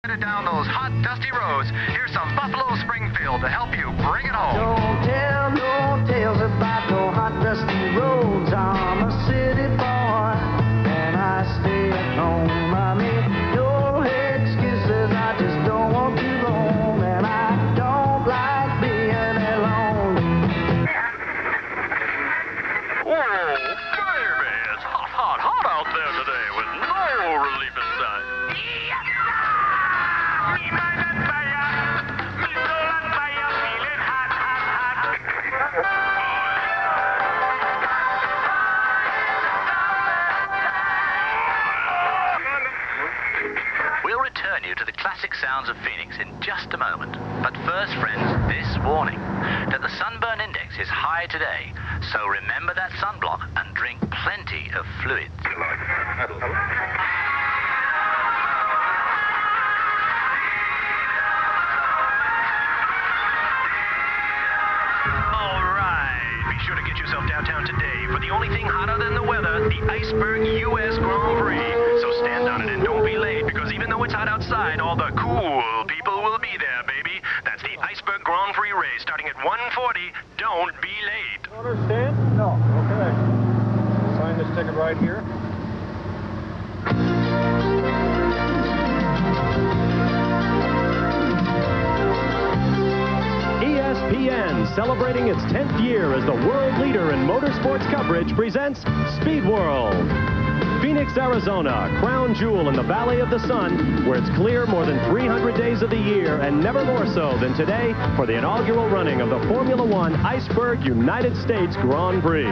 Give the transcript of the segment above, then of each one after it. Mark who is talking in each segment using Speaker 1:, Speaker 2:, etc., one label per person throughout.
Speaker 1: Headed down those hot, dusty roads, here's some Buffalo Springfield to help you bring it home.
Speaker 2: Don't tell no tales about no hot, dusty roads. I'm a city boy, and I stay at home. I make no excuses, I just don't want to roam, and I don't like being alone.
Speaker 3: Oh, baby, it's hot, hot, hot out there today with no relief in sight.
Speaker 4: We'll return you to the classic sounds of Phoenix in just a moment. But first, friends, this warning, that the sunburn index is high today, so remember that sunblock and drink plenty of fluids.
Speaker 3: All right, be sure to get yourself downtown today for the only thing hotter than the weather, the Iceberg U.S. Grand Prix. So stand on it and don't be late, because even though it's hot outside, all the cool people will be there, baby. That's the Iceberg Grand Prix race starting at 1:40. Don't be late.
Speaker 5: Understand? No. Okay. Sign this ticket right here.
Speaker 6: ESPN, celebrating its 10th year as the world leader in motorsports coverage, presents Speed World. Phoenix, Arizona, crown jewel in the Valley of the Sun, where it's clear more than 300 days of the year, and never more so than today for the inaugural running of the Formula One Iceberg United States Grand Prix.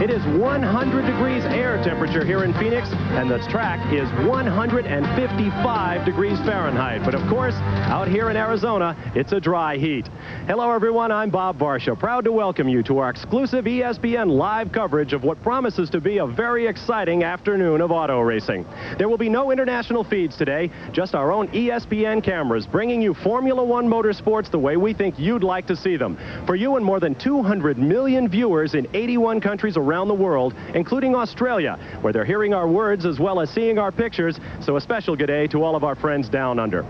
Speaker 6: It is 100 degrees air temperature here in Phoenix, and the track is 155 degrees Fahrenheit. But of course, out here in Arizona, it's a dry heat. Hello, everyone. I'm Bob Varsha, proud to welcome you to our exclusive ESPN live coverage of what promises to be a very exciting afternoon of auto racing. There will be no international feeds today, just our own ESPN cameras bringing you Formula One motorsports the way we think you'd like to see them. For you and more than 200 million viewers in 81 countries around the world, including Australia, where they're hearing our words as well as seeing our pictures, so a special good day to all of our friends down under.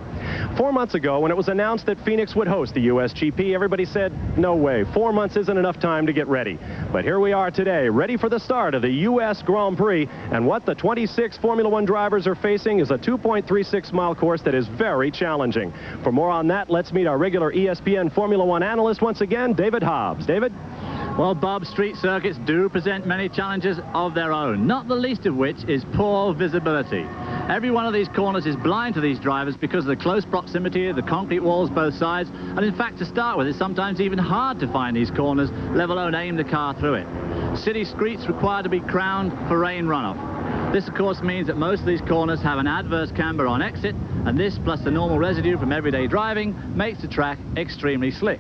Speaker 6: 4 months ago, when it was announced that Phoenix would host the USGP, everybody said, no way, 4 months isn't enough time to get ready. But here we are today, ready for the start of the US Grand Prix, and what the 26 Formula One drivers are facing is a 2.36-mile course that is very challenging. For more on that, let's meet our regular ESPN Formula One analyst once again, David Hobbs. David?
Speaker 7: Well, Bob, street circuits do present many challenges of their own, not the least of which is poor visibility. Every one of these corners is blind to these drivers because of the close proximity of the concrete walls both sides, and in fact, to start with, it's sometimes even hard to find these corners, let alone aim the car through it. City streets require to be crowned for rain runoff. This, of course, means that most of these corners have an adverse camber on exit, and this, plus the normal residue from everyday driving, makes the track extremely slick.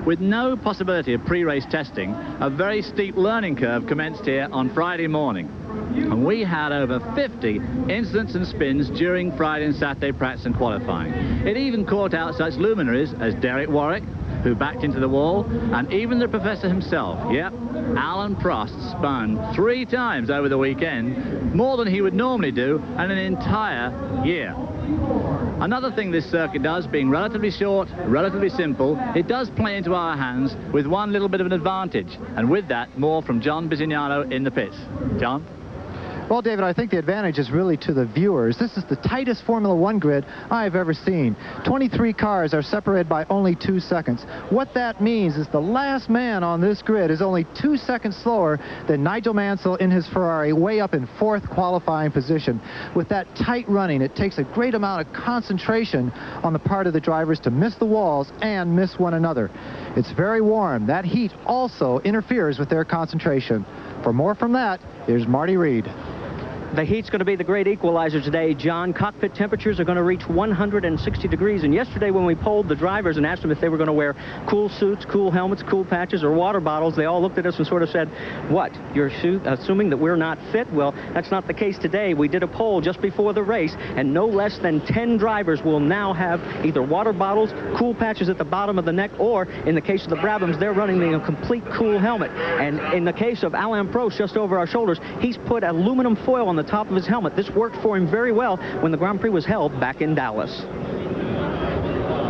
Speaker 7: With no possibility of pre-race testing, a very steep learning curve commenced here on Friday morning. And we had over 50 incidents and spins during Friday and Saturday practice and qualifying. It even caught out such luminaries as Derek Warwick, who backed into the wall, and even the professor himself. Yep, Alan Prost spun 3 times over the weekend, more than he would normally do in an entire year. Another thing this circuit does, being relatively short, relatively simple, it does play into our hands with one little bit of an advantage. And with that, more from John Bisignano in the pits. John?
Speaker 8: Well, David, I think the advantage is really to the viewers. This is the tightest Formula One grid I've ever seen. 23 cars are separated by only 2 seconds. What that means is the last man on this grid is only 2 seconds slower than Nigel Mansell in his Ferrari, way up in 4th qualifying position. With that tight running, it takes a great amount of concentration on the part of the drivers to miss the walls and miss one another. It's very warm. That heat also interferes with their concentration. For more from that, here's Marty Reed.
Speaker 9: The heat's going to be the great equalizer today, John. Cockpit temperatures are going to reach 160 degrees. And yesterday when we polled the drivers and asked them if they were going to wear cool suits, cool helmets, cool patches, or water bottles, they all looked at us and sort of said, what, you're assuming that we're not fit? Well, that's not the case today. We did a poll just before the race, and no less than 10 drivers will now have either water bottles, cool patches at the bottom of the neck, or in the case of the Brabhams, they're running a complete cool helmet. And in the case of Alain Prost, just over our shoulders, he's put aluminum foil on the the top of his helmet. This worked for him very well when the Grand Prix was held back in Dallas.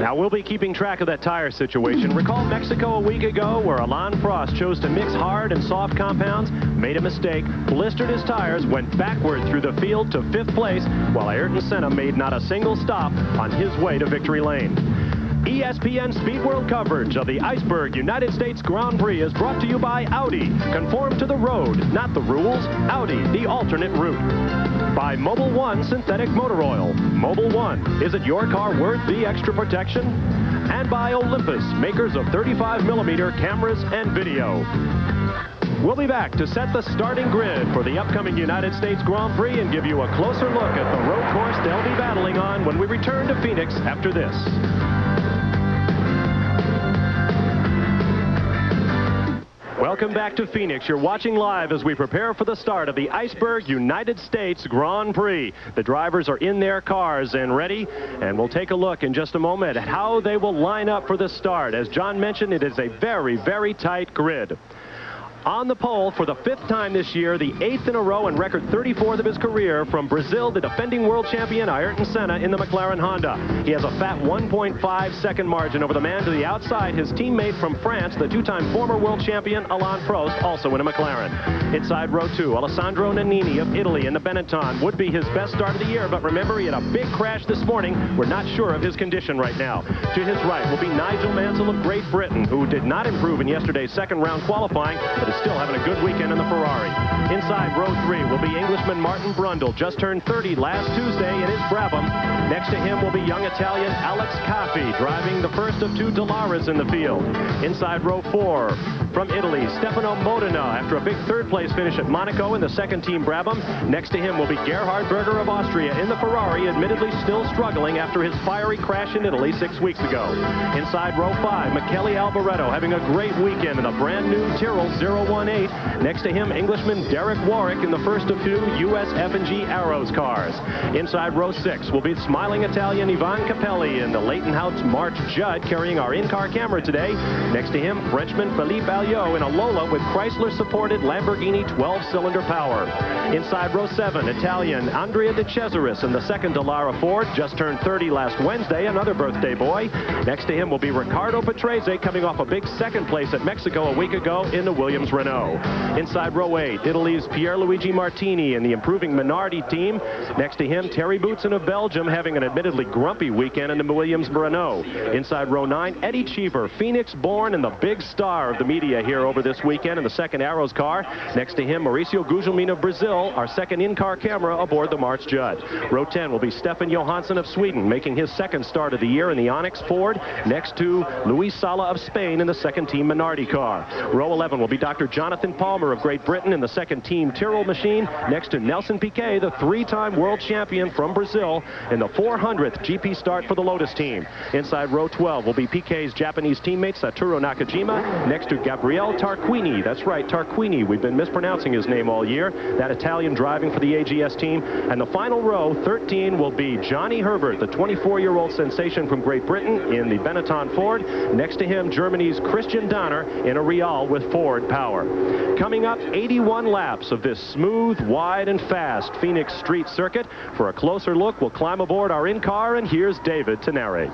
Speaker 6: Now, we'll be keeping track of that tire situation. Recall Mexico a week ago where Alain Prost chose to mix hard and soft compounds, made a mistake, blistered his tires, went backward through the field to 5th place, while Ayrton Senna made not a single stop on his way to victory lane. ESPN Speed World coverage of the Iceberg United States Grand Prix is brought to you by Audi. Conform to the road, not the rules. Audi, the alternate route. By Mobil 1 Synthetic Motor Oil. Mobil 1, is it your car worth the extra protection? And by Olympus, makers of 35mm cameras and video. We'll be back to set the starting grid for the upcoming United States Grand Prix and give you a closer look at the road course they'll be battling on when we return to Phoenix after this. Welcome back to Phoenix. You're watching live as we prepare for the start of the Iceberg United States Grand Prix. The drivers are in their cars and ready, and we'll take a look in just a moment at how they will line up for the start. As John mentioned, it is a very, very tight grid. On the pole for the 5th time this year, the 8th in a row and record 34th of his career, from Brazil, the defending world champion Ayrton Senna in the McLaren Honda. He has a fat 1.5-second margin over the man to the outside, his teammate from France, the 2-time former world champion Alain Prost, also in a McLaren. Inside row 2, Alessandro Nannini of Italy in the Benetton would be his best start of the year, but remember, he had a big crash this morning. We're not sure of his condition right now. To his right will be Nigel Mansell of Great Britain, who did not improve in yesterday's second-round qualifying, but is still having a good weekend in the Ferrari. Inside row 3 will be Englishman Martin Brundle, just turned 30 last Tuesday in his Brabham. Next to him will be young Italian Alex Caffi, driving the first of 2 Dallaras in the field. Inside row 4, from Italy, Stefano Modena, after a big 3rd place finish at Monaco in the second team Brabham. Next to him will be Gerhard Berger of Austria in the Ferrari, admittedly still struggling after his fiery crash in Italy 6 weeks ago. Inside row 5, Michele Alboreto having a great weekend in a brand new Tyrrell 018. Next to him, Englishman Derek Warwick in the first of 2 US F&G Arrows cars. Inside row 6 will be smiling Italian Ivan Capelli in the Leighton House March Judd, carrying our in-car camera today. Next to him, Frenchman Philippe Alliot in a Lola with Chrysler-supported Lamborghini 12-cylinder power. Inside row 7, Italian Andrea De Cesaris in the second Dallara Ford, just turned 30 last Wednesday, another birthday boy. Next to him will be Ricardo Patrese, coming off a big 2nd place at Mexico a week ago in the Williams Renault. Inside row 8, Italy's Pierluigi Martini in the improving Minardi team. Next to him, Terry Boutsen of Belgium, having an admittedly grumpy weekend in the Williams Renault. Inside row 9, Eddie Cheever, Phoenix-born and the big star of the media here over this weekend in the second Arrows car. Next to him, Mauricio Gugelmin of Brazil, our second in-car camera aboard the March Judd. Row 10 will be Stefan Johansson of Sweden, making his 2nd start of the year in the Onyx Ford, next to Luis Sala of Spain in the second team Minardi car. Row 11 will be Dr. Jonathan Palmer of Great Britain in the second team Tyrrell machine, next to Nelson Piquet, the 3-time world champion from Brazil, in the 400th GP start for the Lotus team. Inside row 12 will be Piquet's Japanese teammate Satoru Nakajima, next to Gabriele Tarquini. That's right, Tarquini. We've been mispronouncing his name all year. That Italian driving for the AGS team. And the final row, 13, will be Johnny Herbert, the 24-year-old sensation from Great Britain in the Benetton Ford. Next to him, Germany's Christian Danner in a Real with Ford power. Coming up, 81 laps of this smooth, wide, and fast Phoenix street circuit. For a closer look, we'll climb aboard our in-car, and here's David to narrate.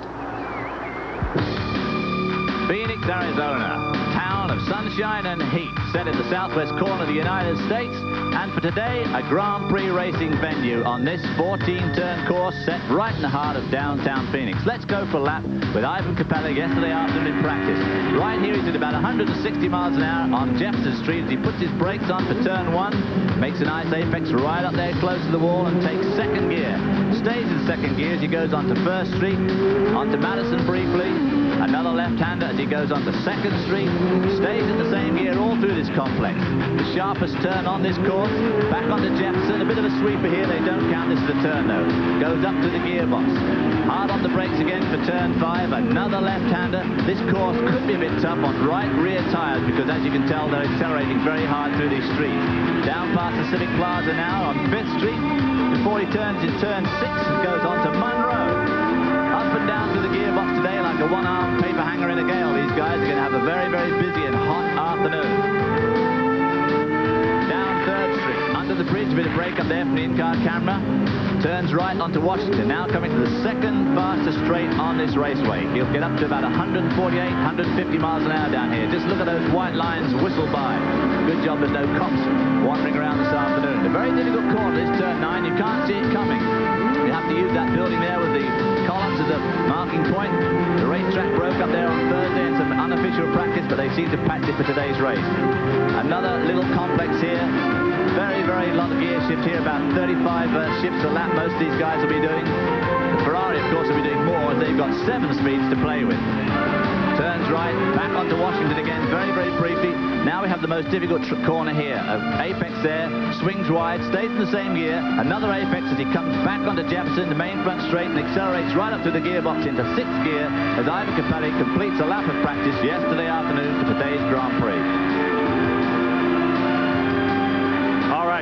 Speaker 7: Phoenix, Arizona, town of sunshine and heat, set in the southwest corner of the United States, and for today, a Grand Prix racing venue on this 14-turn course set right in the heart of downtown Phoenix. Let's go for a lap with Ivan Capella yesterday afternoon in practice. Right here, he's at about 160 miles an hour on Jefferson Street as he puts his brakes on for turn 1, makes a nice apex right up there close to the wall and takes 2nd gear. Stays in 2nd gear as he goes onto 1st Street, onto Madison briefly, another left-hander as he goes onto 2nd Street, stays in the same gear all through this complex. The sharpest turn on this course, back onto Jefferson, a bit of a sweeper here, they don't count this as a turn though. Goes up to the gearbox. Hard on the brakes again for turn 5, another left-hander. This course could be a bit tough on right rear tires because as you can tell they're accelerating very hard through these streets. Down past the Civic Plaza now on 5th Street before he turns in turn 6 and goes on to Monroe. Up and down through the gearbox today like a one-armed paper hanger in a gale. These guys are going to have a very, very busy and hot afternoon. Down 3rd Street, under the bridge bit of break up there from the in-car camera. Turns right onto Washington, now coming to the second fastest straight on this raceway. He'll get up to about 148, 150 miles an hour down here. Just look at those white lines whistle by. Good job there's no cops wandering around this afternoon. A very difficult corner, this turn 9. You can't see it coming. You have to use that building there with the columns as a marking point. The racetrack broke up there on Thursday in some unofficial practice, but they seem to patch it for today's race. Another little complex here. Very, very lot of gear shift here, about 35 shifts a lap most of these guys will be doing. The Ferrari, of course, will be doing more, as they've got 7 speeds to play with. Turns right, back onto Washington again, very, very briefly. Now we have the most difficult corner here. Apex there, swings wide, stays in the same gear. Another Apex as he comes back onto Jefferson, the main front straight, and accelerates right up to the gearbox into 6th gear as Ivan Capelli completes a lap of practice yesterday afternoon for today's Grand Prix.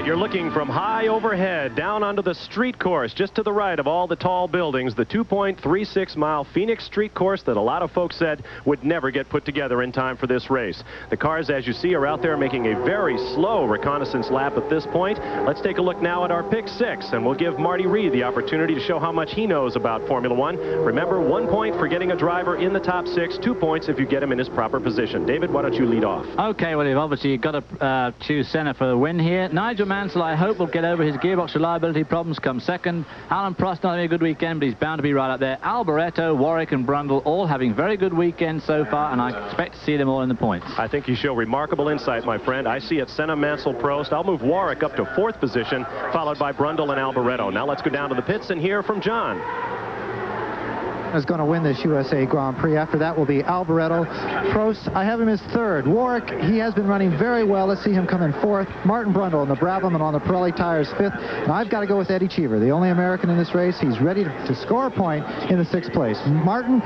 Speaker 6: You're looking from high overhead down onto the street course just to the right of all the tall buildings, the 2.36-mile Phoenix street course that a lot of folks said would never get put together in time for this race. The cars, as you see, are out there making a very slow reconnaissance lap at this point. Let's take a look now at our pick 6, and we'll give Marty Reed the opportunity to show how much he knows about Formula One. Remember, 1 point for getting a driver in the top 6, 2 points if you get him in his proper position. David, why don't you lead off?
Speaker 7: Okay, well, you've obviously got to choose Senna for the win here. Nigel Mansell, I hope, will get over his gearbox reliability problems come second. Alan Prost not having a good weekend, but he's bound to be right up there. Alboreto, Warwick and Brundle all having very good weekends so far, and I expect to see them all in the points.
Speaker 6: I think you show remarkable insight, my friend. I see it Senna, Mansell, Prost. I'll move Warwick up to 4th position, followed by Brundle and Alboreto. Now let's go down to the pits and hear from John.
Speaker 8: Is going to win this USA Grand Prix. After that will be Alboreto. Prost, I have him as 3rd. Warwick, he has been running very well. Let's see him come in 4th. Martin Brundle on the Brabham and on the Pirelli tires 5th. And I've got to go with Eddie Cheever, the only American in this race. He's ready to score a point in the 6th place. Martin,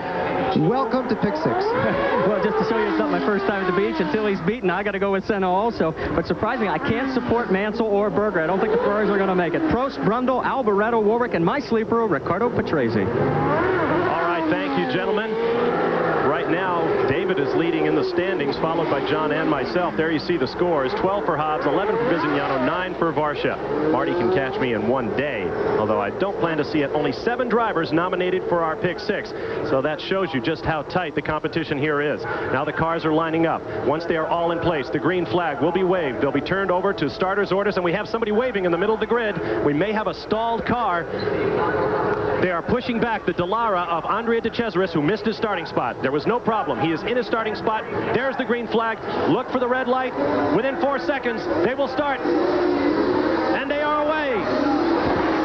Speaker 8: welcome to pick 6.
Speaker 9: Well, just to show you it's not my first time at the beach, until he's beaten, I got to go with Senna also. But surprisingly, I can't support Mansell or Berger. I don't think the Ferraris are going to make it. Prost, Brundle, Alboreto, Warwick, and my sleeper, Riccardo Patrese.
Speaker 6: Thank you, gentlemen. Right now, David is leading in the standings, followed by John and myself. There you see the scores. 12 for Hobbs, 11 for Visignano, 9 for Varsha. Marty can catch me in one day, although I don't plan to see it. Only 7 drivers nominated for our pick 6. So that shows you just how tight the competition here is. Now the cars are lining up. Once they are all in place, the green flag will be waved. They'll be turned over to starters' orders, and we have somebody waving in the middle of the grid. We may have a stalled car. They are pushing back the Dallara of Andrea De Cesaris, who missed his starting spot. There was no problem. He is in his starting spot. There's the green flag. Look for the red light. Within 4 seconds, they will start. And they are away.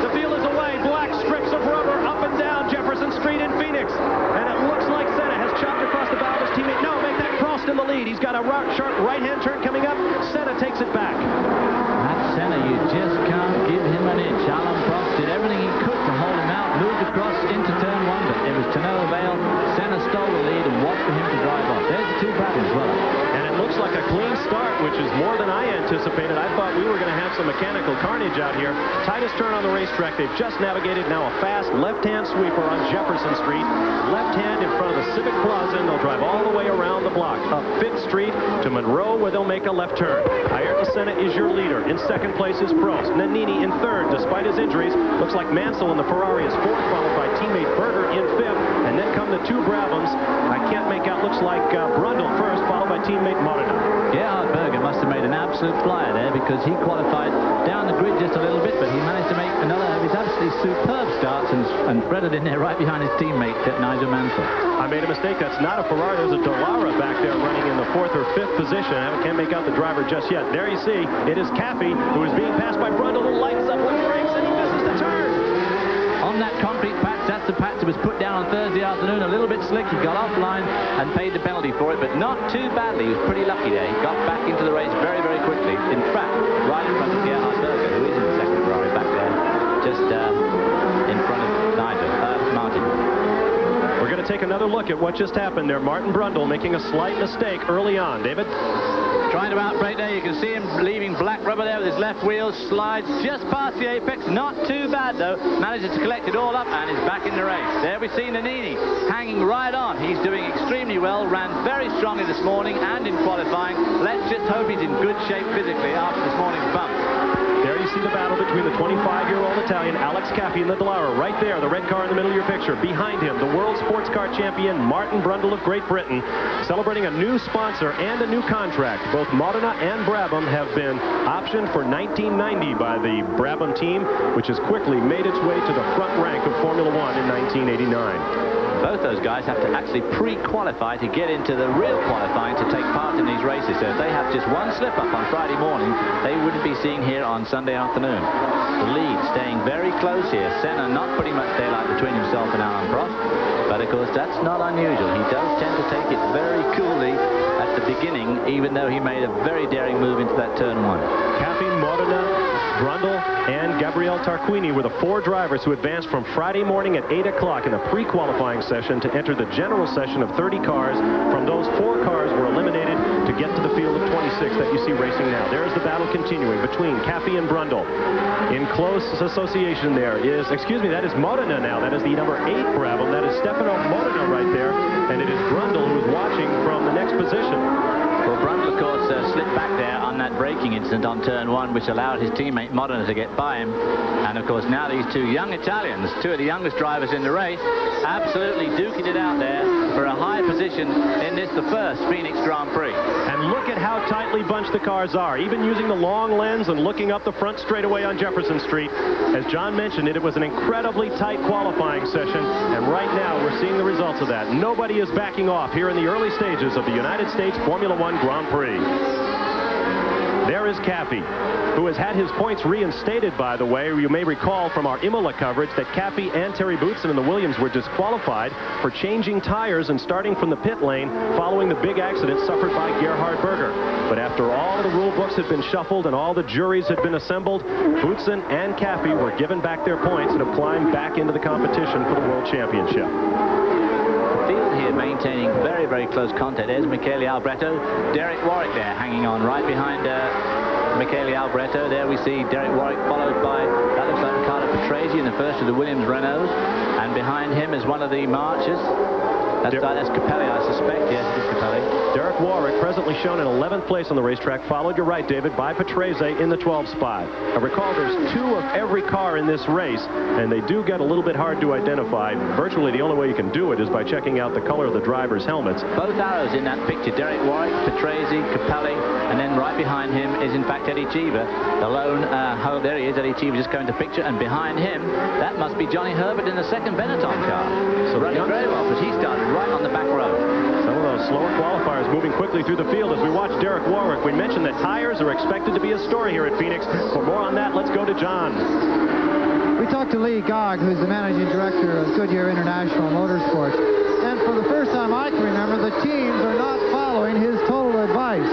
Speaker 6: The field is away. Black strips of rubber up and down Jefferson Street in Phoenix. And it looks like Senna has chopped across the bow of his teammate. No, make that Prost in the lead. He's got a sharp right-hand turn coming up. Senna takes it back.
Speaker 7: That's Senna. You just can't give him an inch. Alan Prost did everything he could to hold him out. Moved across into turn 1, but it was to no avail. Senna stole the lead and watched for him to drive off. There's the 2 Bradleys well.
Speaker 6: And it looks like a clean start, which is more than I anticipated. I thought we were going to have some mechanical carnage out here. Tightest turn on the racetrack. They've just navigated now a fast left-hand sweeper on Jefferson Street. Left hand in front of the Civic Plaza, and they'll drive all the way around the block. Up 5th Street to Monroe, where they'll make a left turn. Ayrton Senna is your leader. In 2nd place is Prost. Nannini in 3rd, despite his injuries. Looks like Mansell in the Ferrari is 4th, followed by teammate Berger in 5th. And then come the 2 Brabhams. I can't make out. Looks like Brundle first, followed by teammate Modena.
Speaker 7: Gerhard Berger must have made an absolute flyer there, because he qualified down the grid just a little bit, but he managed to make another of his absolutely superb starts and threaded in there right behind his teammate, Nigel Mansell.
Speaker 6: I made a mistake. That's not a Ferrari. There's a Dallara back there running in the 4th or 5th position. I can't make out the driver just yet. There you see, it is Caffey, who is being passed by Brundle, who lights up with brakes, and he misses the turn.
Speaker 7: On that concrete patch, that's the patch that was put down on Thursday afternoon. A little bit slick. He got offline and paid the penalty for it, but not too badly. He was pretty lucky there. He got back into the race very, very quickly. In fact, right in front of Gerhard Berger, who is in the 2nd Ferrari back there, just in front of Martin.
Speaker 6: We're going to take another look at what just happened there. Martin Brundle making a slight mistake early on. David?
Speaker 7: Trying to outbrake there. You can see him leaving black rubber there with his left wheel. Slides just past the apex. Not too bad, though. Manages to collect it all up and is back in the race. There we see Nannini hanging right on. He's doing extremely well. Ran very strongly this morning and in qualifying. Let's just hope he's in good shape physically after this morning's bump.
Speaker 6: There you you see the battle between the 25-year-old Italian Alex Caffey and the Dallara. Right there, the red car in the middle of your picture. Behind him, the world sports car champion Martin Brundle of Great Britain, celebrating a new sponsor and a new contract. Both Modena and Brabham have been optioned for 1990 by the Brabham team, which has quickly made its way to the front rank of Formula One in 1989.
Speaker 7: Both those guys have to actually pre-qualify to get into the real qualifying to take part in these races. So if they have just one slip-up on Friday morning, they wouldn't be seen here on Sunday afternoon. The lead staying very close here. Senna not putting much daylight between himself and Alan Prost. But of course, that's not unusual. He does tend to take it very coolly at the beginning, even though he made a very daring move into that turn one.
Speaker 6: Caffey, Modena, Brundle, and Gabriele Tarquini were the 4 drivers who advanced from Friday morning at 8 o'clock in the pre-qualifying session to enter the general session of 30 cars. From those, 4 cars were eliminated to get to the field of 26 that you see racing now. There's the battle continuing between Caffey and Brundle. In close association there is, that is Modena now. That is the number 8 Brabham. That is Stefano Modena right there. And it is Brundle who is watching from the next position.
Speaker 7: Well, Brundle, of course, slipped back there on that braking incident on turn 1, which allowed his teammate Modena to get by him. And, of course, now these 2 young Italians, 2 of the youngest drivers in the race, absolutely duking it out there for a high position in this, the first Phoenix Grand Prix.
Speaker 6: And look at how tightly bunched the cars are. Even using the long lens and looking up the front straightaway on Jefferson Street. As John mentioned, it was an incredibly tight qualifying session. And right now, we're seeing the results of that. Nobody is backing off here in the early stages of the United States Formula One Grand Prix. There is Caffey, who has had his points reinstated, by the way. You may recall from our Imola coverage that Caffey and Terry Boutsen and the Williams were disqualified for changing tires and starting from the pit lane following the big accident suffered by Gerhard Berger. But after all of the rule books had been shuffled and all the juries had been assembled, Boutsen and Caffey were given back their points and have climbed back into the competition for the World Championship.
Speaker 7: Field here maintaining very, very close contact. There's Michele Albretto. Derek Warwick there hanging on right behind Michele Albretto. There we see Derek Warwick followed by, that looks like Riccardo Patrese in the first of the Williams Renaults. And behind him is one of the marchers. That's Capelli, I suspect. Yes, it is Capelli.
Speaker 6: Derek Warwick, presently shown in 11th place on the racetrack, followed, you're right, David, by Patrese in the 12th spot. Now recall, there's 2 of every car in this race, and they do get a little bit hard to identify. Virtually the only way you can do it is by checking out the color of the driver's helmets.
Speaker 7: Both arrows in that picture, Derek Warwick, Patrese, Capelli, and then right behind him is, in fact, Eddie Cheever. The lone, there he is, Eddie Cheever just coming to picture, and behind him, that must be Johnny Herbert in the second Benetton car. So running very well, because he started right on the back row.
Speaker 6: Some of those slower qualifiers moving quickly through the field as we watch Derek Warwick. We mentioned that tires are expected to be a story here at Phoenix. For more on that, let's go to John.
Speaker 8: We talked to Lee Gogg, who's the managing director of Goodyear International Motorsports. And for the first time I can remember, the teams are not following his total advice.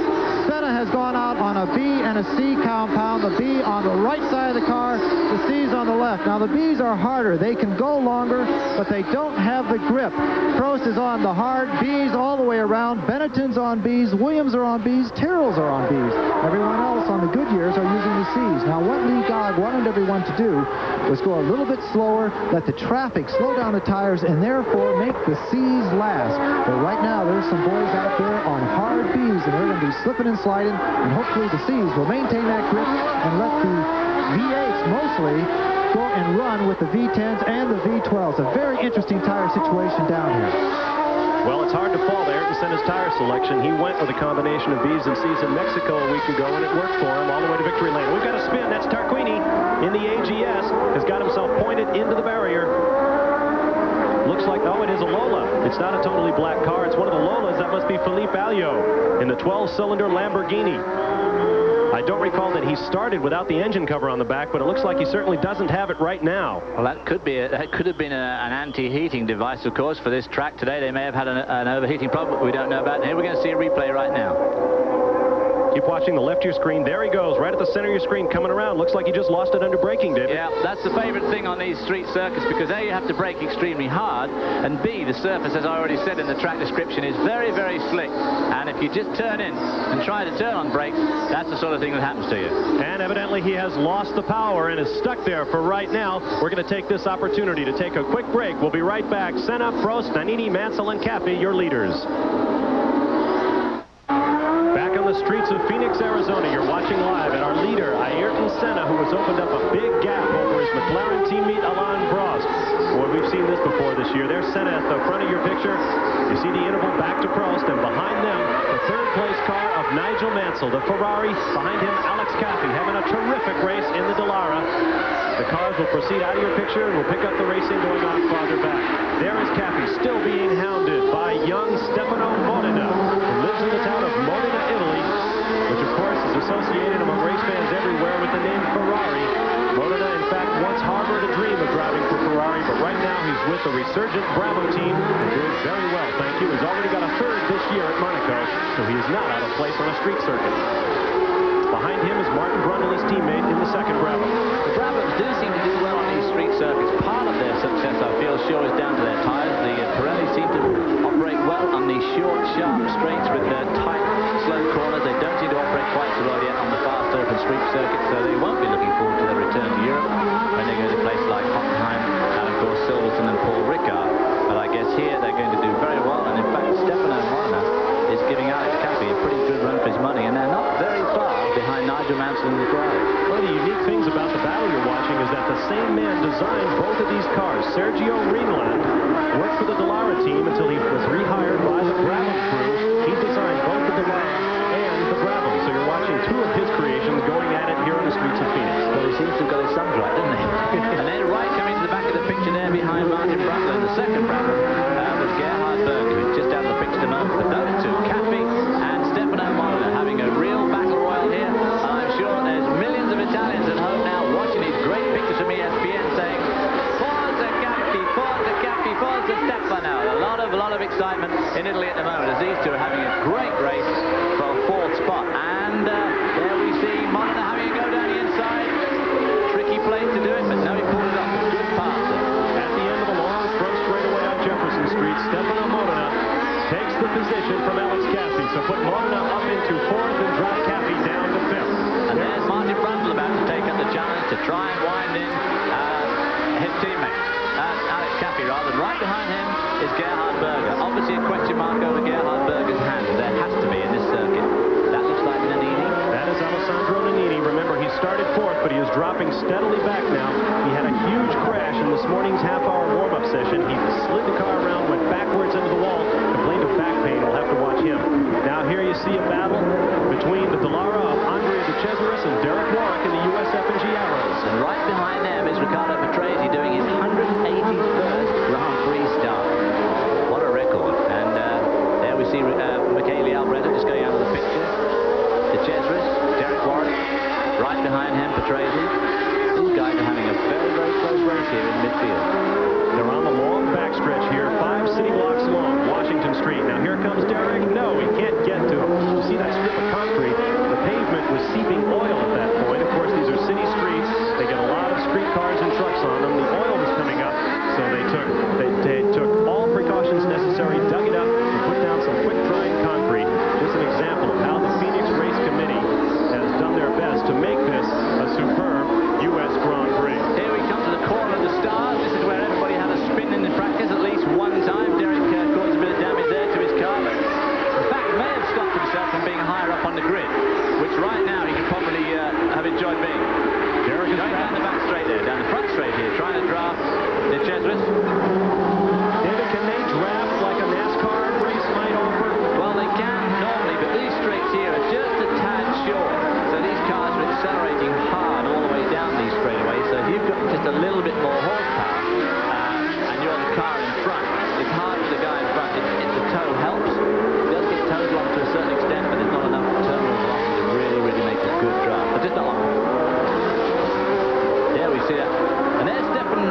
Speaker 8: Senna has gone out on a B and a C compound, the B on the right side of the car, the C's on the left. Now the B's are harder. They can go longer, but they don't have the grip. Prost is on the hard B's all the way around. Benetton's on B's, Williams are on B's, Tyrrell's are on B's. Everyone else on the Goodyears are using the C's. Now what Lee Gogg wanted everyone to do was go a little bit slower, let the traffic slow down the tires, and therefore make the C's last. But right now there's some boys out there on hard B's, and they're going to be slipping and sliding, and hopefully the C's will maintain that grip and let the V8s mostly go and run with the V10s and the V12s. A very interesting tire situation down here.
Speaker 6: Well, it's hard to fault Ayrton Senna's tire selection. He went with a combination of B's and C's in Mexico a week ago, and it worked for him all the way to victory lane. We've got a spin. That's Tarquini in the AGS. Has got himself pointed into the barrier. Looks like, oh, it is a Lola. It's not a totally black car. It's one of the Lolas. That must be Felipe Alio in the 12-cylinder Lamborghini. I don't recall that he started without the engine cover on the back, but it looks like he certainly doesn't have it right now.
Speaker 7: Well, that could have been an anti-heating device, of course, for this track today. They may have had an overheating problem, but we don't know about it. Here we're going to see a replay right now.
Speaker 6: Keep watching the left of your screen. There he goes, right at the center of your screen, coming around. Looks like he just lost it under braking, David.
Speaker 7: Yeah, that's the favorite thing on these street circuits, because A, you have to brake extremely hard, and B, the surface, as I already said in the track description, is very, very slick. And if you just turn in and try to turn on brakes, that's the sort of thing that happens to you.
Speaker 6: And evidently he has lost the power and is stuck there for right now. We're going to take this opportunity to take a quick break. We'll be right back. Senna, Prost, Nannini, Mansell, and Caffey, your leaders. the streets of Phoenix, Arizona. You're watching live, and our leader, Ayrton Senna, who has opened up a big gap over his McLaren teammate, Alain Prost. Boy, we've seen this before this year. There's Senna at the front of your picture. You see the interval back to Prost, and behind them, the third-place car of Nigel Mansell, the Ferrari. Behind him, Alex Caffey, having a terrific race in the Dallara. The cars will proceed out of your picture, and we'll pick up the racing going on farther back. There is Caffey, still being hounded by young Stefano Modena, who lives in the town of Modena, Italy, which, of course, is associated among race fans everywhere with the name Ferrari. Modena, in fact, once harbored a dream of driving for Ferrari, but right now he's with the resurgent Bravo team and doing very well, thank you. He's already got a third this year at Monaco, so he is not out of place on a street circuit. Behind him is Martin Brundle, his teammate, in the second Bravo.
Speaker 7: The Bravos do seem to do well on these street circuits. Part of their success, I feel sure, is down to their tyres. The Pirelli seem to operate well on these short, sharp straights with their tight, slow corners. They don't seem to operate quite so well yet on the fast open street circuit, so they won't be looking forward to their return to Europe when they go to places like Hockenheim and, of course, Silverstone and Paul Ricard. But I guess here they're going to do very well, and in fact, Stefano Modena is giving Alex Caffey a pretty good run for his money, and they're not very far behind Nigel Mansell and the Ferrari.
Speaker 6: One of the unique things about the battle you're watching is that the same man designed both of these cars. Sergio Reenland worked for the Dallara team until he was rehired by the Brabham crew. He designed both the Dallara and the Brabham, so you're watching two of his creations going at it here on the streets of Phoenix.
Speaker 7: Well, he seems to have got his sums right, doesn't he? And then right coming to the back of the picture there behind Martin Brundle in the second Brabham was Gerhard Berger, who's just out of the picture at the moment. But those two, Caffey and Stefano Modena, having a real battle royal here. And I'm sure there's millions of Italians at home now watching these great pictures from ESPN saying, Forza Caffey, Forza Caffey, Forza Stefano. A lot of excitement in Italy at the moment as these two are having a great race for a fourth spot. And there we see Modena having a go down the inside. Tricky place to do it, but no, he pulled it off. Good passer.
Speaker 6: At the end of the long front straightaway on Jefferson Street, Stefano Modena takes the position from Alex Caffey. So put Modena up into fourth and drop Caffey down to fifth.
Speaker 7: And there's Martin Brundle about to take up the challenge to try and wind in his teammate, Alex Caffey, rather. Right behind him is Gerhard Berger. Obviously a question mark over Gerhard Berger's hand. There has to be in this circuit. That looks like Nannini.
Speaker 6: That is Alessandro Nannini. Remember, he started fourth, but he is dropping steadily back now. He had a huge crash in this morning's half-hour warm-up session. He slid the car around, went backwards into the wall, complained of back pain. We'll have to watch him. Now here you see a battle between the Dallara of Andrea De Cesaris and Derek Warwick in the USF&G Arrows.
Speaker 7: And right behind them is Riccardo Patrese doing his 181st Grand Prix start. What a record. And there we see Michele Alboreto just going out of the picture. De Cesaris, Derek Warwick, right behind him, Patrese. These guys are having a very, very close race here in midfield.
Speaker 6: They're on the long backstretch here, 5 city blocks long, Washington Street. Now here comes Derek. No, he can't get to him. You see that strip of concrete? The pavement was seeping oil at that point. Of course, these are city streets. They get a lot of street cars and trucks on them. The oil was coming up, so they took all precautions necessary, dug it up, and put down some quick-drying concrete. Just an example of how the Phoenix Race Committee has done their best to make this a superb U.S. Grand Prix.
Speaker 7: Here we come to the corner of the stars. This is where everybody had a spin in the practice at least one time. Derek caused a bit of damage there to his car, but in fact may have stopped himself from being higher up on the grid, which right now he could probably have enjoyed being.
Speaker 6: Derek is
Speaker 7: going down the back straight there, down the front straight here, trying to draft De Cesaris.
Speaker 6: David, can they draft like a NASCAR race might offer?
Speaker 7: Well, they can normally, but these straights here are just a tad short. So these cars are accelerating hard all the way down these straightaways. So if you've got just a little bit more horsepower and you're the car in front, it's hard for the guy in front. The toe helps. It does get towed along to a certain extent, but there's not enough terminal velocity to really make a good draft. But just not long. There we see that. And there's Stefan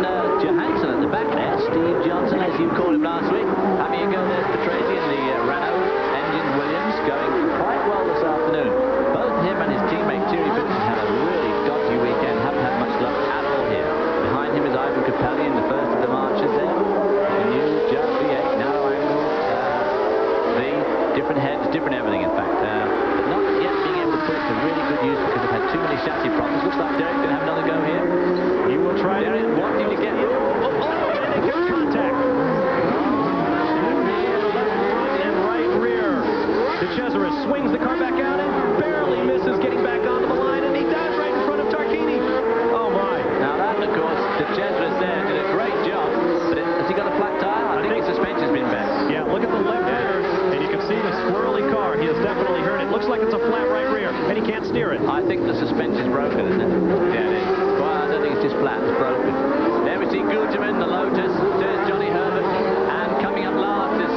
Speaker 7: Johansson at the back there. Steve Johnson, as you called him last week. Having a go, there's Patrese in the Renault engine Williams, going quite well this afternoon. Both him and his teammate Thierry Vincent had a really dodgy weekend. Haven't had much luck at all here. Behind him is Ivan Capelli in the first of the marches there. The new Jazz V8, narrow angle, V, different heads, different everything in fact. But not yet being able to put it to really good use because they've had too many chassis problems. Looks like Derek's going to have another go here.
Speaker 6: He will try
Speaker 7: Derek wanting to get...
Speaker 6: good contact. like it's a flat right rear, and he can't steer it.
Speaker 7: I think the suspension's broken, isn't it? Yeah, it is. Well, I don't think it's just flat, it's broken. There we see Gugelmin, the Lotus. There's Johnny Herbert. And coming up last is...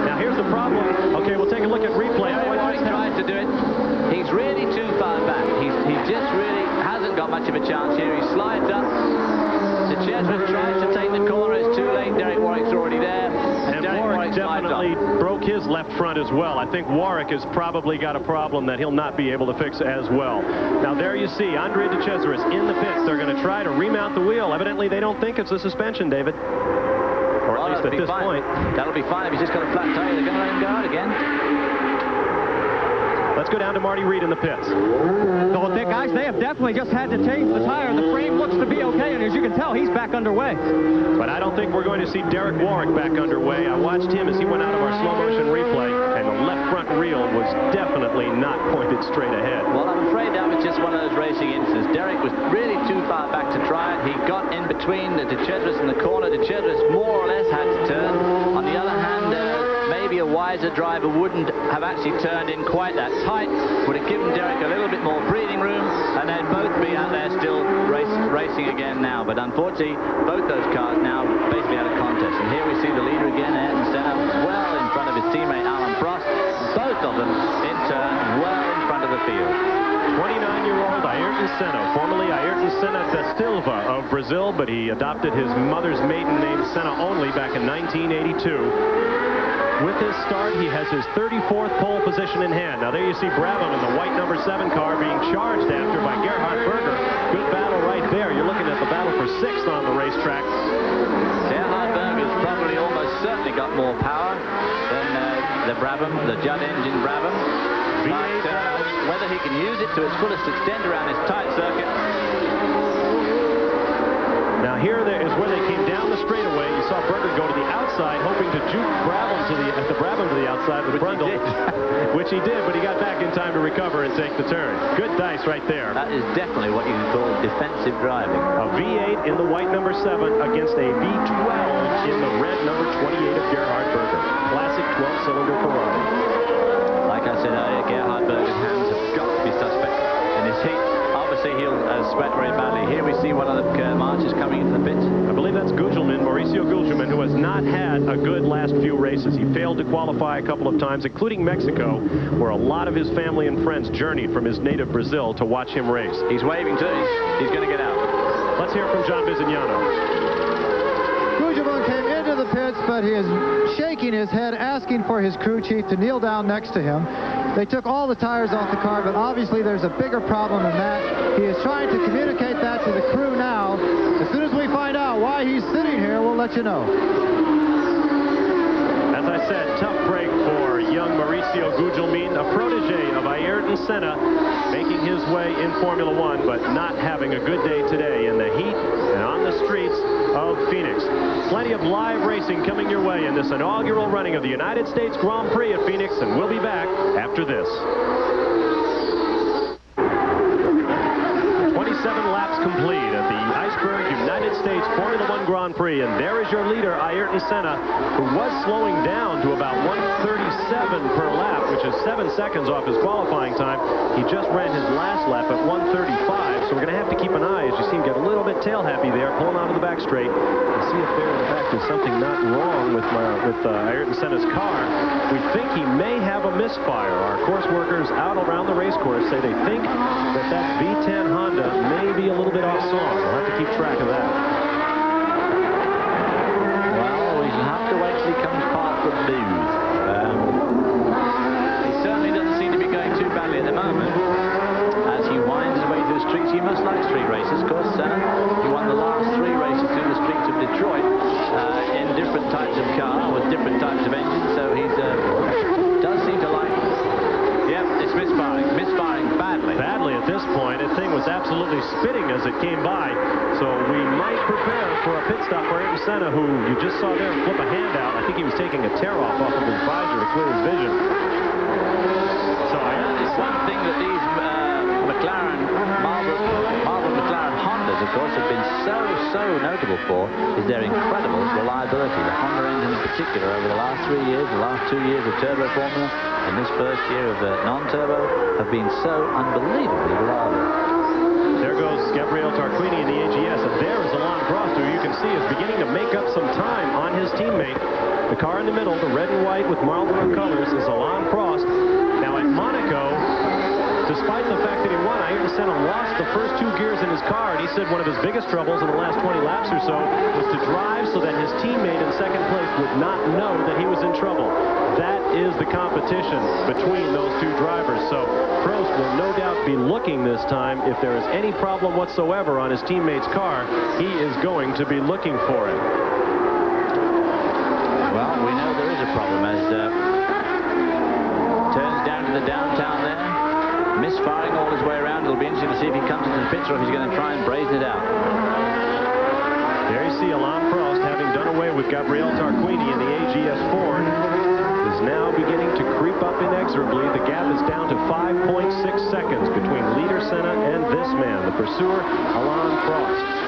Speaker 6: Now, here's the problem. Okay, we'll take a look at replay.
Speaker 7: He tries to do it. He's really too far back. He just really hasn't got much of a chance here. He slides up. De Chesruis tries to take the corner. It's too late. Derek Warwick's already there.
Speaker 6: And Warwick definitely broke his left front as well. I think Warwick has probably got a problem that he'll not be able to fix as well. Now, there you see Andre De Chesruis in the pits. They're going to try to remount the wheel. Evidently, they don't think it's a suspension, David. Or at least at this point.
Speaker 7: That'll be fine if he's just got a flat tire. They're going to let him go out again.
Speaker 6: Let's go down to Marty Reed in the pits.
Speaker 9: So, guys, they have definitely just had to change the tire. The frame looks to be okay, and as you can tell, he's back underway.
Speaker 6: But I don't think we're going to see Derek Warwick back underway. I watched him as he went out of our slow-motion replay, and the left front reel was definitely not pointed straight ahead.
Speaker 7: Well, I'm afraid that was just one of those racing incidents. Derek was really too far back to try it. He got in between the De Chesruis and the corner. De Chesruis more or less had to turn. On the other hand, maybe a wiser driver wouldn't have actually turned in quite that tight, would have given Derek a little bit more breathing room, and they'd both be out there still racing again now. But unfortunately, both those cars now basically had a contest. And here we see the leader again, Ayrton Senna, well in front of his teammate Alan Prost. Both of them in turn well in front of the field.
Speaker 6: 29-year-old Ayrton Senna, formerly Ayrton Senna da Silva of Brazil, but he adopted his mother's maiden name Senna only back in 1982. With his start, he has his 34th pole position in hand. Now, there you see Brabham in the white number 7 car being charged after by Gerhard Berger. Good battle right there. You're looking at the battle for 6th on the racetrack.
Speaker 7: Gerhard Berger's probably almost certainly got more power than the Brabham, the Judd engine Brabham. But whether he can use it to its fullest extent around this tight circuit.
Speaker 6: Now here is where they came down the straightaway. You saw Berger go to the outside, hoping to juke Brabham to the outside with Brundle, which he did, but he got back in time to recover and take the turn. Good dice right there.
Speaker 7: That is definitely what you call defensive driving.
Speaker 6: A V8 in the white number 7 against a V12 in the red number 28 of Gerhard Berger. Classic 12-cylinder Ferrari.
Speaker 7: Like I said earlier, Gerhard Berger's hands have got to be suspect in his heat. Obviously, he'll sweat very badly. Here we see one of the marchers coming into the pits.
Speaker 6: I believe that's Gugelmin, Mauricio Gugelmin, who has not had a good last few races. He failed to qualify a couple of times, including Mexico, where a lot of his family and friends journeyed from his native Brazil to watch him race.
Speaker 7: He's waving too. He's going to get out.
Speaker 6: Let's hear from John Bizignano.
Speaker 8: Gugelmin came into the pits, but he is shaking his head, asking for his crew chief to kneel down next to him. They took all the tires off the car, but obviously there's a bigger problem than that. He is trying to communicate that to the crew now. As soon as we find out why he's sitting here, we'll let you know.
Speaker 6: As I said, tough break for young Mauricio Gugelmin, a protege of Ayrton Senna, making his way in Formula One, but not having a good day today in the heat and on the streets of Phoenix. Plenty of live racing coming your way in this inaugural running of the United States Grand Prix at Phoenix, and we'll be back after this. 27 laps complete at the Iceberg United States Formula One Grand Prix, and there is your leader, Ayrton Senna, who was slowing down to about 137 per lap, which is 7 seconds off his qualifying time. He just ran his last lap at 135, so we're going to have to keep an eye as you see him get a little bit tail happy there, pulling onto the back straight, and see if there, in fact, is something not wrong with Ayrton Senna's car. We think he may have a misfire. Our course workers out around the race course say they think that V10 Honda may be a little bit off song. We'll have to keep track of that.
Speaker 7: Well, we'll have to wait till he comes past the booth. He certainly doesn't seem to be going too badly at the moment. As he winds his way through the streets, he must like street races. Of course, he won the last 3 races through the streets of Detroit in different types of car with different types of engines, so he does seem to like it. Yep, it's misfiring badly
Speaker 6: at this point. The thing was absolutely spitting as it came by, so we might prepare for a pit stop for Ayrton Senna, who you just saw there flip a hand out. I think he was taking a tear off of his visor to clear his vision. So
Speaker 7: it's one thing that these McLaren, Marlboro McLaren Hondas, of course, have been so notable for is their incredible reliability. The Honda engine in particular over the last 3 years, the last 2 years of turbo formula, and this first year of non-turbo have been so unbelievably reliable.
Speaker 6: There goes Gabriele Tarquini in the AGS, and there is Alain Prost, who you can see is beginning to make up some time on his teammate. The car in the middle, the red and white with Marlboro colors, is Alain Prost. Now at Monaco, despite the fact that he won, Ayrton Senna lost the first 2 gears in his car, and he said one of his biggest troubles in the last 20 laps or so was to drive so that his teammate in second place would not know that he was in trouble. That is the competition between those 2 drivers. So Prost will no doubt be looking this time. If there is any problem whatsoever on his teammate's car, he is going to be looking for it.
Speaker 7: Well, we know there is a problem as turns down to the downtown there, misfiring all his way around. It'll be interesting to see if he comes into the pits or if he's going to try and brazen it out.
Speaker 6: There you see Alain Prost, having done away with Gabriele Tarquini in the AGS Ford, is now beginning to creep up inexorably. The gap is down to 5.6 seconds between leader Senna and this man, the pursuer Alain Prost.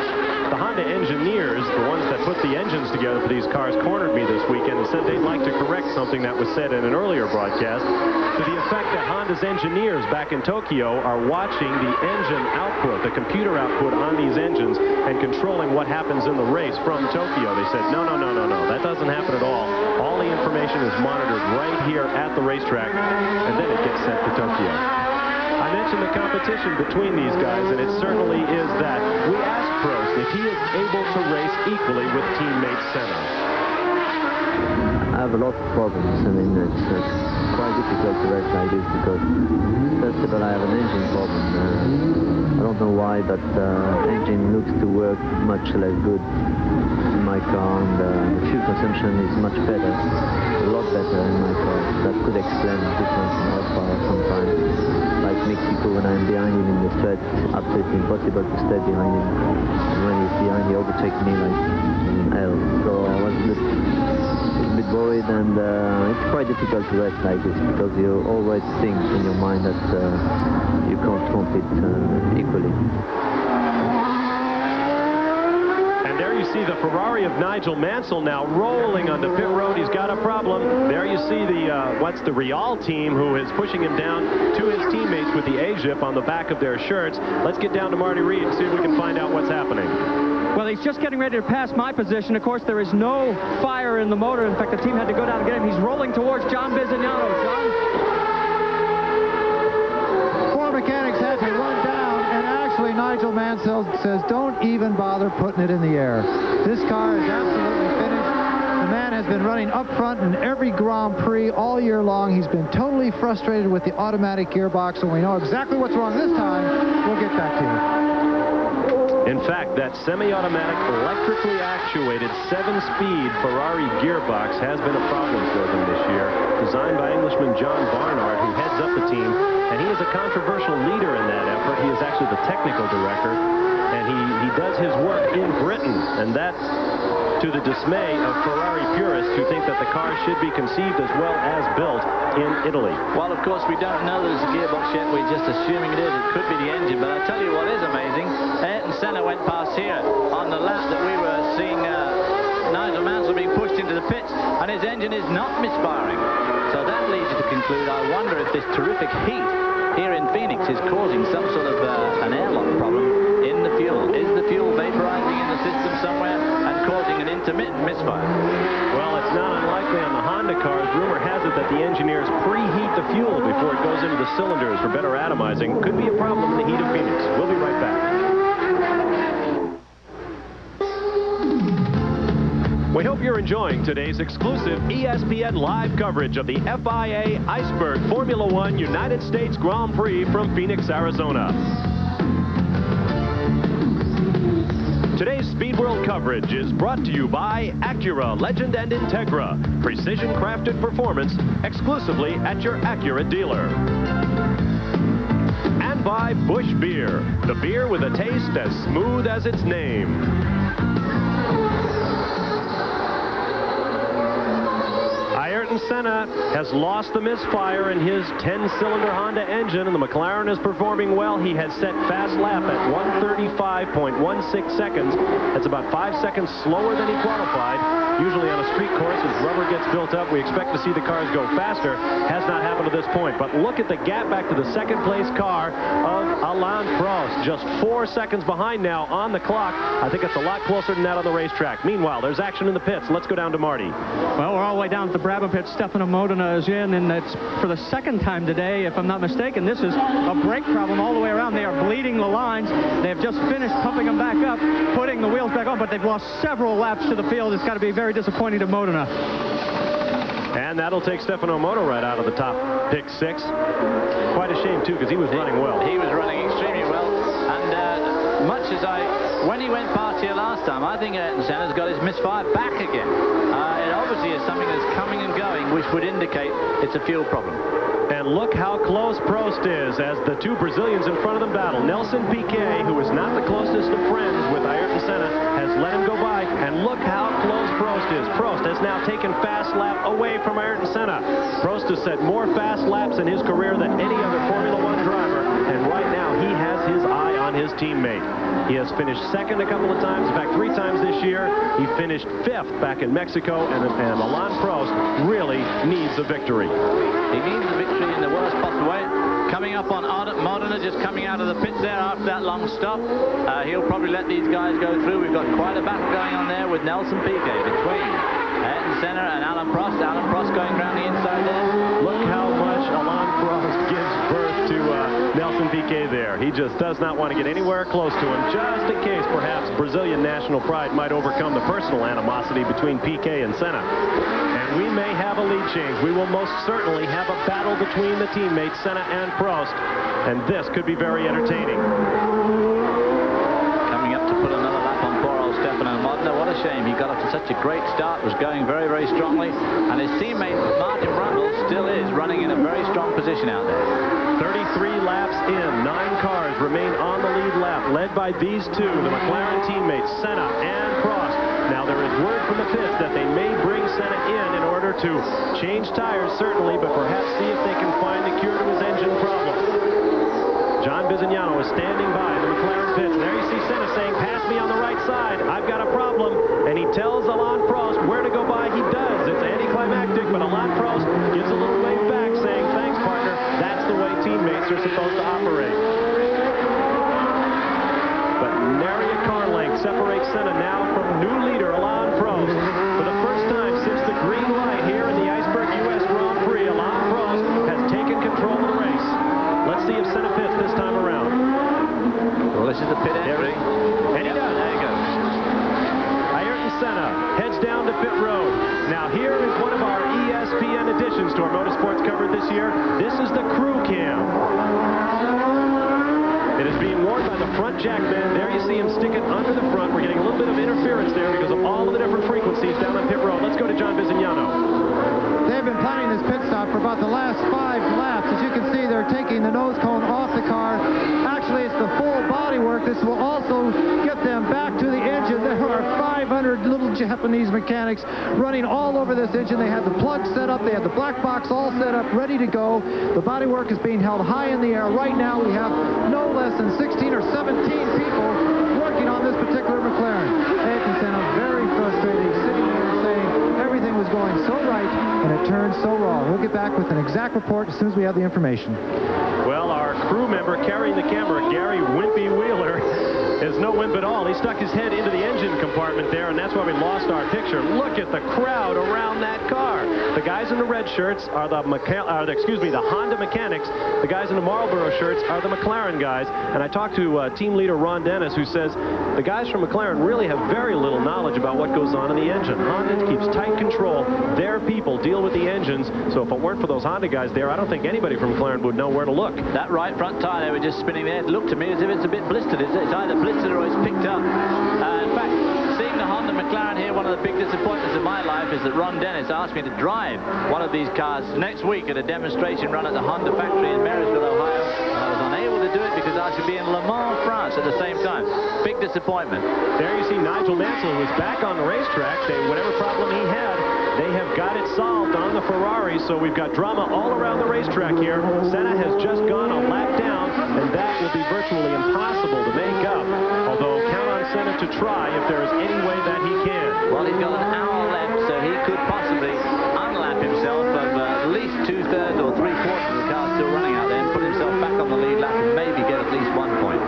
Speaker 6: The Honda engineers, the ones that put the engines together for these cars, cornered me this weekend and said they'd like to correct something that was said in an earlier broadcast to the effect that Honda's engineers back in Tokyo are watching the engine output, the computer output on these engines, and controlling what happens in the race from Tokyo. They said, no, that doesn't happen at all. All the information is monitored right here at the racetrack, and then it gets sent to Tokyo. I mentioned the competition between these guys, and it certainly is that. We asked Prost if he is able to race equally with teammate Senna.
Speaker 10: I have a lot of problems. I mean, it's quite difficult to race like this because, first of all, I have an engine problem. I don't know why, but the engine looks to work much less good in my car, and the fuel consumption is much better, a lot better in my car. That could explain the difference in horsepower sometimes. Like Mexico, when I'm behind him in the straight, it's absolutely impossible to stay behind him. And when he's behind, he overtakes me like hell. So I was a bit worried, and it's quite difficult to race like this because you always think in your mind that you can't compete equally.
Speaker 6: There you see the Ferrari of Nigel Mansell now rolling onto pit road. He's got a problem. There you see the Real team who is pushing him down to his teammates with the A-Zip on the back of their shirts. Let's get down to Marty Reed and see if we can find out what's happening.
Speaker 9: Well, he's just getting ready to pass my position. Of course, there is no fire in the motor. In fact, the team had to go down and get him. He's rolling towards John Bizignano. John?
Speaker 8: 4 mechanics had to run down, and actually Nigel Mansell says don't even bother putting it in the air. This car is absolutely finished. The man has been running up front in every Grand Prix all year long. He's been totally frustrated with the automatic gearbox, and we know exactly what's wrong this time. We'll get back to you.
Speaker 6: In fact, that semi-automatic, electrically actuated 7-speed Ferrari gearbox has been a problem for them this year. Designed by Englishman John Barnard, who heads up the team, and he is a controversial leader in that effort. He is actually the technical director, and he does his work in Britain, and that to the dismay of Ferrari purists who think that the car should be conceived as well as built in Italy.
Speaker 7: Well, of course, we don't know that it's a gearbox yet. We're just assuming it is. It could be the engine. But I tell you what is amazing. Ayrton Senna went past here on the lap that we were seeing Nigel Mansell being pushed into the pits, and his engine is not misfiring. So that leads you to conclude, I wonder if this terrific heat here in Phoenix is causing some sort of an airlock problem in the fuel. Is the fuel vaporizing in the system somewhere and causing an intermittent misfire?
Speaker 6: Well, it's not unlikely on the Honda cars. Rumor has it that the engineers preheat the fuel before it goes into the cylinders for better atomizing. Could be a problem in the heat of Phoenix. We'll be right back. We hope you're enjoying today's exclusive ESPN live coverage of the FIA Iceberg Formula One United States Grand Prix from Phoenix, Arizona. Today's Speed World coverage is brought to you by Acura Legend and Integra. Precision-crafted performance exclusively at your Acura dealer. And by Busch Beer, the beer with a taste as smooth as its name. Ayrton Senna has lost the misfire in his 10-cylinder Honda engine, and the McLaren is performing well. He has set fast lap at 1:35.16 seconds. That's about 5 seconds slower than he qualified. Usually on a street course, as rubber gets built up, we expect to see the cars go faster. Has not happened to this point. But look at the gap back to the second-place car of Alain Prost. Just 4 seconds behind now on the clock. I think it's a lot closer than that on the racetrack. Meanwhile, there's action in the pits. Let's go down to Marty.
Speaker 9: Well, we're all the way down at the Brabham pit. Stefano Modena is in, and it's for the second time today, if I'm not mistaken. This is a brake problem all the way around. They are bleeding the lines. They have just finished pumping them back up, putting the wheels back on, but they've lost several laps to the field. It's got to be very disappointing to Modena.
Speaker 6: And that'll take Stefano Moto right out of the top pick 6. Quite a shame, too, because he was running well.
Speaker 7: He was running extremely well. And much as when he went past here last time, I think Ayrton Senna's got his misfire back again. It obviously is something that's coming and going, which would indicate it's a fuel problem.
Speaker 6: And look how close Prost is as the two Brazilians in front of them battle. Nelson Piquet, who is not the closest of friends with Ayrton Senna, has let him go by. And look how close Prost is. Prost has now taken fast lap away from Ayrton Senna. Prost has set more fast laps in his career than any other Formula One driver. And right now, he has his eye on his teammate. He has finished second a couple of times. In fact, 3 times this year. He finished 5th back in Mexico. And Alain Prost really needs a victory.
Speaker 7: He needs a victory in the worst possible way. Coming up on Modena, just coming out of the pits there after that long stop. He'll probably let these guys go through. We've got quite a battle going on there with Nelson Piquet between Ayrton Senna and Alain Prost. Alain Prost going around the inside there.
Speaker 6: Look how much Alain Prost gives birth to Nelson Piquet there. He just does not want to get anywhere close to him, just in case perhaps Brazilian national pride might overcome the personal animosity between Piquet and Senna. And we may have a lead change. We will most certainly have a battle between the teammates, Senna and Prost, and this could be very entertaining.
Speaker 7: Coming up to put another lap on poor old Stefano Modena. What a shame. He got off to such a great start, was going very, very strongly, and his teammate Martin Brundle still is running in a very strong position out there.
Speaker 6: 33 laps in, 9 cars remain on the lead lap, led by these two, the McLaren teammates, Senna and Prost. Now, there is word from the pits that they may bring Senna in order to change tires, certainly, but perhaps see if they can find a cure to his engine problem. John Bizignano is standing by the McLaren pits. And there you see Senna saying, pass me on the right side. I've got a problem. And he tells Alain Prost where to go by. He does. It's anticlimactic, but Alain Prost gives a little wave back saying, thanks, partner. That's the way teammates are supposed to operate. But nary a car length separates Senna now from new leader Alain Prost. For the first time since the green light here in the Iceberg U.S. Grand Prix, Alain Prost has taken control of the race. Let's see if Senna pits this time around.
Speaker 7: Well, this is the pit entry.
Speaker 6: And he does.
Speaker 7: There you go.
Speaker 6: Ayrton Senna heads down to pit road. Now, here is one of our ESPN additions to our motorsports coverage this year. This is the crew cam. It is being worn by the front jack man. There you see him stick it under the front. We're getting a little bit of interference there because of all of the different frequencies down on pit road. Let's go to John Bizignano.
Speaker 8: They've been planning this pit stop for about the last 5 laps. As you can see, they're taking the nose cone off the car. Actually, it's the full body work. This will also get them back to the engine. There are 500 little Japanese mechanics running all over this engine. They have the plug set up. They have the black box all set up, ready to go. The body work is being held high in the air. Right now, we have no less than 16 or 17 people working on this particular McLaren. Ayrton Senna very frustrated, sitting there saying everything was going so right and it turned so wrong. We'll get back with an exact report as soon as we have the information.
Speaker 6: Well, our crew member carrying the camera, Gary Wimpy Wheeler, is no wimp at all. He stuck his head into the engine compartment there, and that's why we lost our picture. Look at the crowd around that car. The guys in the red shirts are the Honda mechanics. The guys in the Marlboro shirts are the McLaren guys. And I talked to team leader Ron Dennis, who says the guys from McLaren really have very little knowledge about what goes on in the engine. Honda keeps tight control. Their people deal with the engines. So if it weren't for those Honda guys there, I don't think anybody from McLaren would know where to look.
Speaker 7: That right front tire, they were just spinning there. It looked to me as if it's a bit blistered. It's either blistered or it's picked up. In fact, seeing the Honda McLaren here, one of the big disappointments in my life is that Ron Dennis asked me to drive one of these cars next week at a demonstration run at the Honda factory in Marysville, Ohio. And I was unable to do it because I should be in Le Mans, France at the same time. Big disappointment.
Speaker 6: There you see Nigel Mansell, who was back on the racetrack. Whatever problem he had, They have got it solved on the Ferrari, so we've got drama all around the racetrack here. Senna has just gone a lap down, and that will be virtually impossible to make up. Although, count on Senna to try if there is any way that he can.
Speaker 7: Well, he's got an hour left, so he could possibly unlap himself of at least 2/3 or 3/4 of the car still running out there and put himself back on the lead lap and maybe get at least 1 point.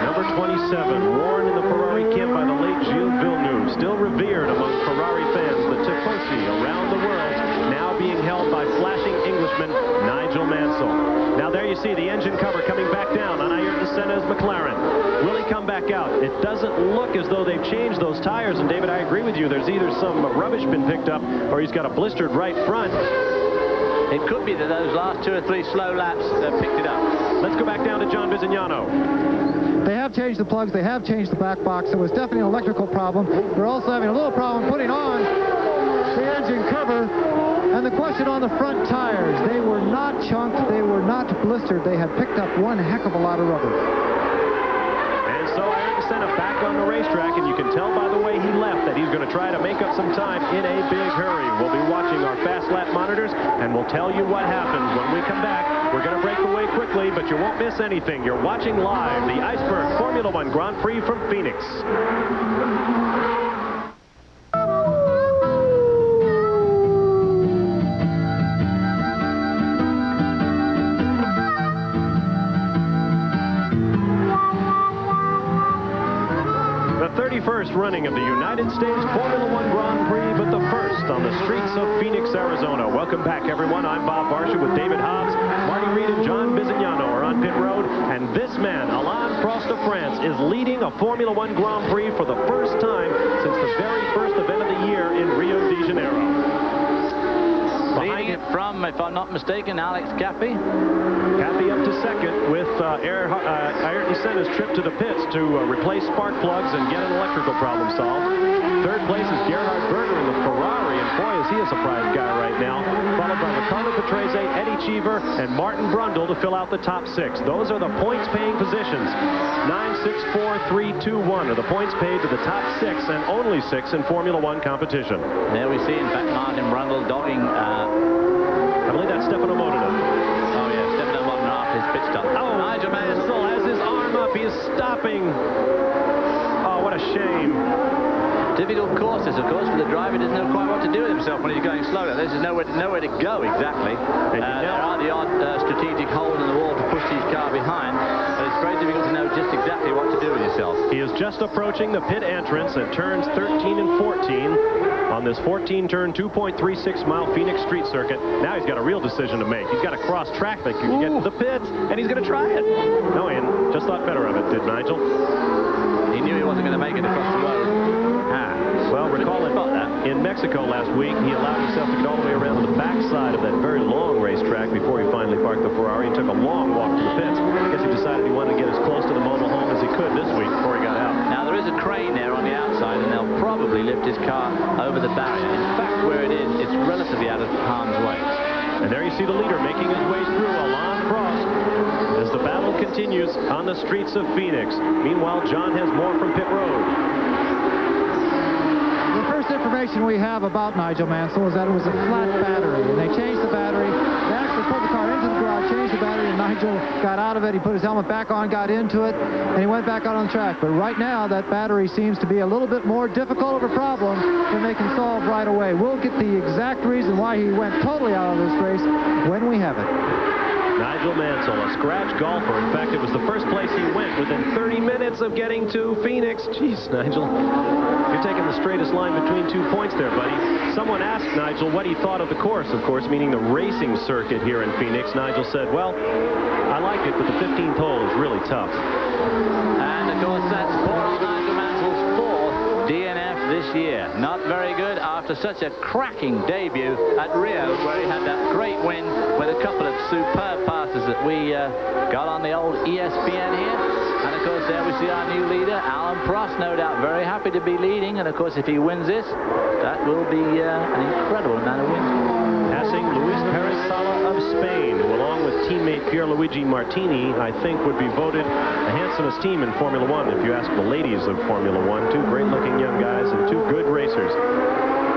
Speaker 6: Number 27, worn in the Ferrari camp by the late Gilles Villeneuve, still revered among Ferrari fans, the Tifosi around the world, now being held by flashing Englishman Nigel Mansell. Now there you see the engine cover coming back down on Ayrton Senna's McLaren. Will he come back out? It doesn't look as though they've changed those tires, and David, I agree with you. There's either some rubbish been picked up or he's got a blistered right front.
Speaker 7: It could be that those last 2 or 3 slow laps picked it up.
Speaker 6: Let's go back down to John Visignano.
Speaker 8: They have changed the plugs. They have changed the back box. It was definitely an electrical problem. They're also having a little problem putting on the engine cover. And the question on the front tires, they were not chunked. They were not blistered. They had picked up one heck of a lot of rubber.
Speaker 6: And so Ayrton Senna back on the racetrack, and you can tell by the way he left that he's going to try to make up some time in a big hurry. We'll be watching our fast lap monitors, and we'll tell you what happens when we come back. We're going to break away quickly, but you won't miss anything. You're watching live the Iceberg Formula One Grand Prix from Phoenix. The 31st running of the United States Formula One Grand Prix, but the first on the streets of Phoenix, Arizona. Welcome back, everyone. I'm Bob Varsha with David Hobbs. Marty Reed and John Visignano are on pit road, and this man, Alain Prost of France, is leading a Formula One Grand Prix for the first time since the very first event of the year in Rio de Janeiro.
Speaker 7: Leading it from, if I'm not mistaken, Alex Cappy.
Speaker 6: Cappy up to second with Ayrton Senna's trip to the pits to replace spark plugs and get an electrical problem solved. Third place is Gerhard Berger in the Ferrari, and boy, is he a surprise guy right now. Followed by Ricardo Patrese, Eddie Cheever, and Martin Brundle to fill out the top 6. Those are the points-paying positions. 9, 6, 4, 3, 2, 1 are the points paid to the top 6 and only 6 in Formula One competition.
Speaker 7: There we see, in fact, Martin Brundle dogging...
Speaker 6: I believe that's Stefano Modena.
Speaker 7: Oh, yeah, Stefano Modena off his pit stop.
Speaker 6: Oh, Nigel Mansell has his arm up. He is stopping. Oh, what a shame.
Speaker 7: Difficult courses, of course, for the driver. Doesn't know quite what to do with himself when he's going slow. There's nowhere to go exactly. There are the odd strategic holes in the wall to push his car behind, but it's very difficult to know just exactly what to do with yourself.
Speaker 6: He is just approaching the pit entrance at turns 13 and 14 on this 14-turn, 2.36-mile Phoenix street circuit. Now he's got a real decision to make. He's got to cross traffic to get to the pits, and he's going to try it. No, Ian just thought better of it, did Nigel?
Speaker 7: He knew he wasn't going to make it across the road.
Speaker 6: Well, recall in Mexico last week, he allowed himself to get all the way around to the backside of that very long racetrack before he finally parked the Ferrari and took a long walk to the pits. I guess he decided he wanted to get as close to the mobile home as he could this week before he got out.
Speaker 7: Now, there is a crane there on the outside, and they'll probably lift his car over the barrier. In fact, where it is, it's relatively out of harm's way.
Speaker 6: And there you see the leader making his way through, Alain Prost, as the battle continues on the streets of Phoenix. Meanwhile, John has more from pit road.
Speaker 8: Information we have about Nigel Mansell is that it was a flat battery, and they changed the battery. They actually pulled the car into the garage, changed the battery, and Nigel got out of it. He put his helmet back on, got into it, and he went back out on the track. But right now, that battery seems to be a little bit more difficult of a problem than they can solve right away. We'll get the exact reason why he went totally out of this race when we have it.
Speaker 6: Nigel Mansell, a scratch golfer. In fact, it was the first place he went within 30 minutes of getting to Phoenix. Jeez, Nigel, you're taking the straightest line between 2 points there, buddy. Someone asked Nigel what he thought of the course, of course, meaning the racing circuit here in Phoenix. Nigel said, well, I like it, but the 15th hole is really tough.
Speaker 7: And, of course, that's poor Nigel Mansell's 4th DNF this year. Not very good after such a cracking debut at Rio, where he had that great win with a couple of superb passes that we got on the old ESPN here. And, of course, there we see our new leader, Alain Prost, no doubt very happy to be leading. And, of course, if he wins this, that will be an incredible amount of wins.
Speaker 6: Passing Luis Perez Sala of Spain, who, along with teammate Pierluigi Martini, I think would be voted the handsomest team in Formula One if you ask the ladies of Formula One. 2 great-looking young guys and 2 good racers.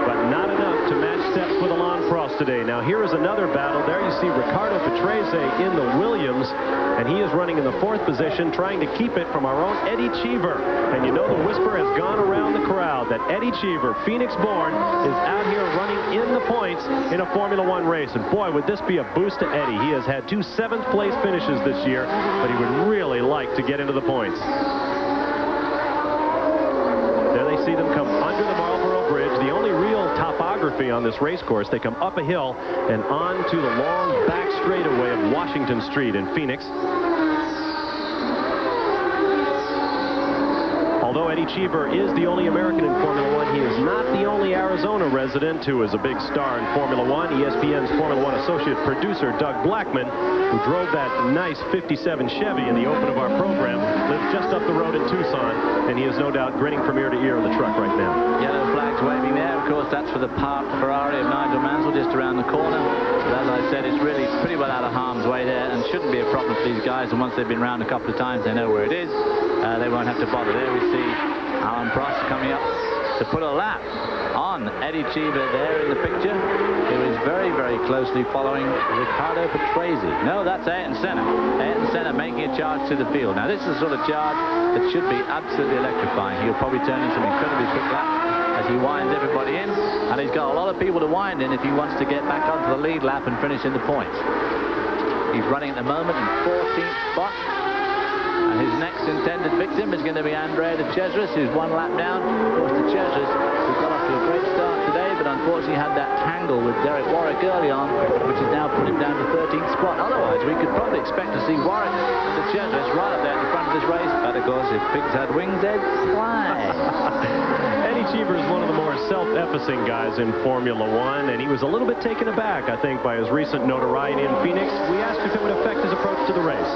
Speaker 6: But not enough to match steps with Alain Prost today. Now here is another battle. There you see Ricardo Patrese in the Williams, and he is running in the 4th position, trying to keep it from our own Eddie Cheever. And you know the whisper has gone around the crowd that Eddie Cheever, Phoenix-born, is out here running in the points in a Formula One race. And boy, would this be a boost to Eddie. He has had 2 7th-place finishes this year, but he would really like to get into the points. There they see them come under the Marlboro Bridge, the only real topography on this race course. They come up a hill and onto the long back straightaway of Washington Street in Phoenix. Although Eddie Cheever is the only American in Formula One, he is not the only Arizona resident who is a big star in Formula One. ESPN's Formula One associate producer, Doug Blackman, who drove that nice 57 Chevy in the open of our program, lives just up the road in Tucson, and he is no doubt grinning from ear to ear in the truck right now.
Speaker 7: Yellow flags waving there. Of course, that's for the parked Ferrari of Nigel Mansell just around the corner. But as I said, it's really pretty well out of harm's way there and shouldn't be a problem for these guys. And once they've been around a couple of times, they know where it is. They won't have to bother. There we see Alain Prost coming up to put a lap on Eddie Cheever there in the picture. He was very, very closely following Ricardo Patrese. No, that's Ayrton Senna. Ayrton Senna making a charge to the field. Now, this is the sort of charge that should be absolutely electrifying. He'll probably turn in some incredibly quick lap as he winds everybody in. And he's got a lot of people to wind in if he wants to get back onto the lead lap and finish in the points. He's running at the moment in 14th spot. And his next intended victim is going to be Andrea de Cesaris, who's 1 lap down. Of course, de Cesaris, who got off to a great start today, but unfortunately had that tangle with Derek Warwick early on, which has now put him down to 13th spot. Otherwise, we could probably expect to see Warwick de Cesaris right up there at the front of this race. But of course, if pigs had wings, they'd fly.
Speaker 6: Eddie Cheever is one of the more self-effacing guys in Formula One, and he was a little bit taken aback, I think, by his recent notoriety in Phoenix. We asked if it would affect his approach to the race.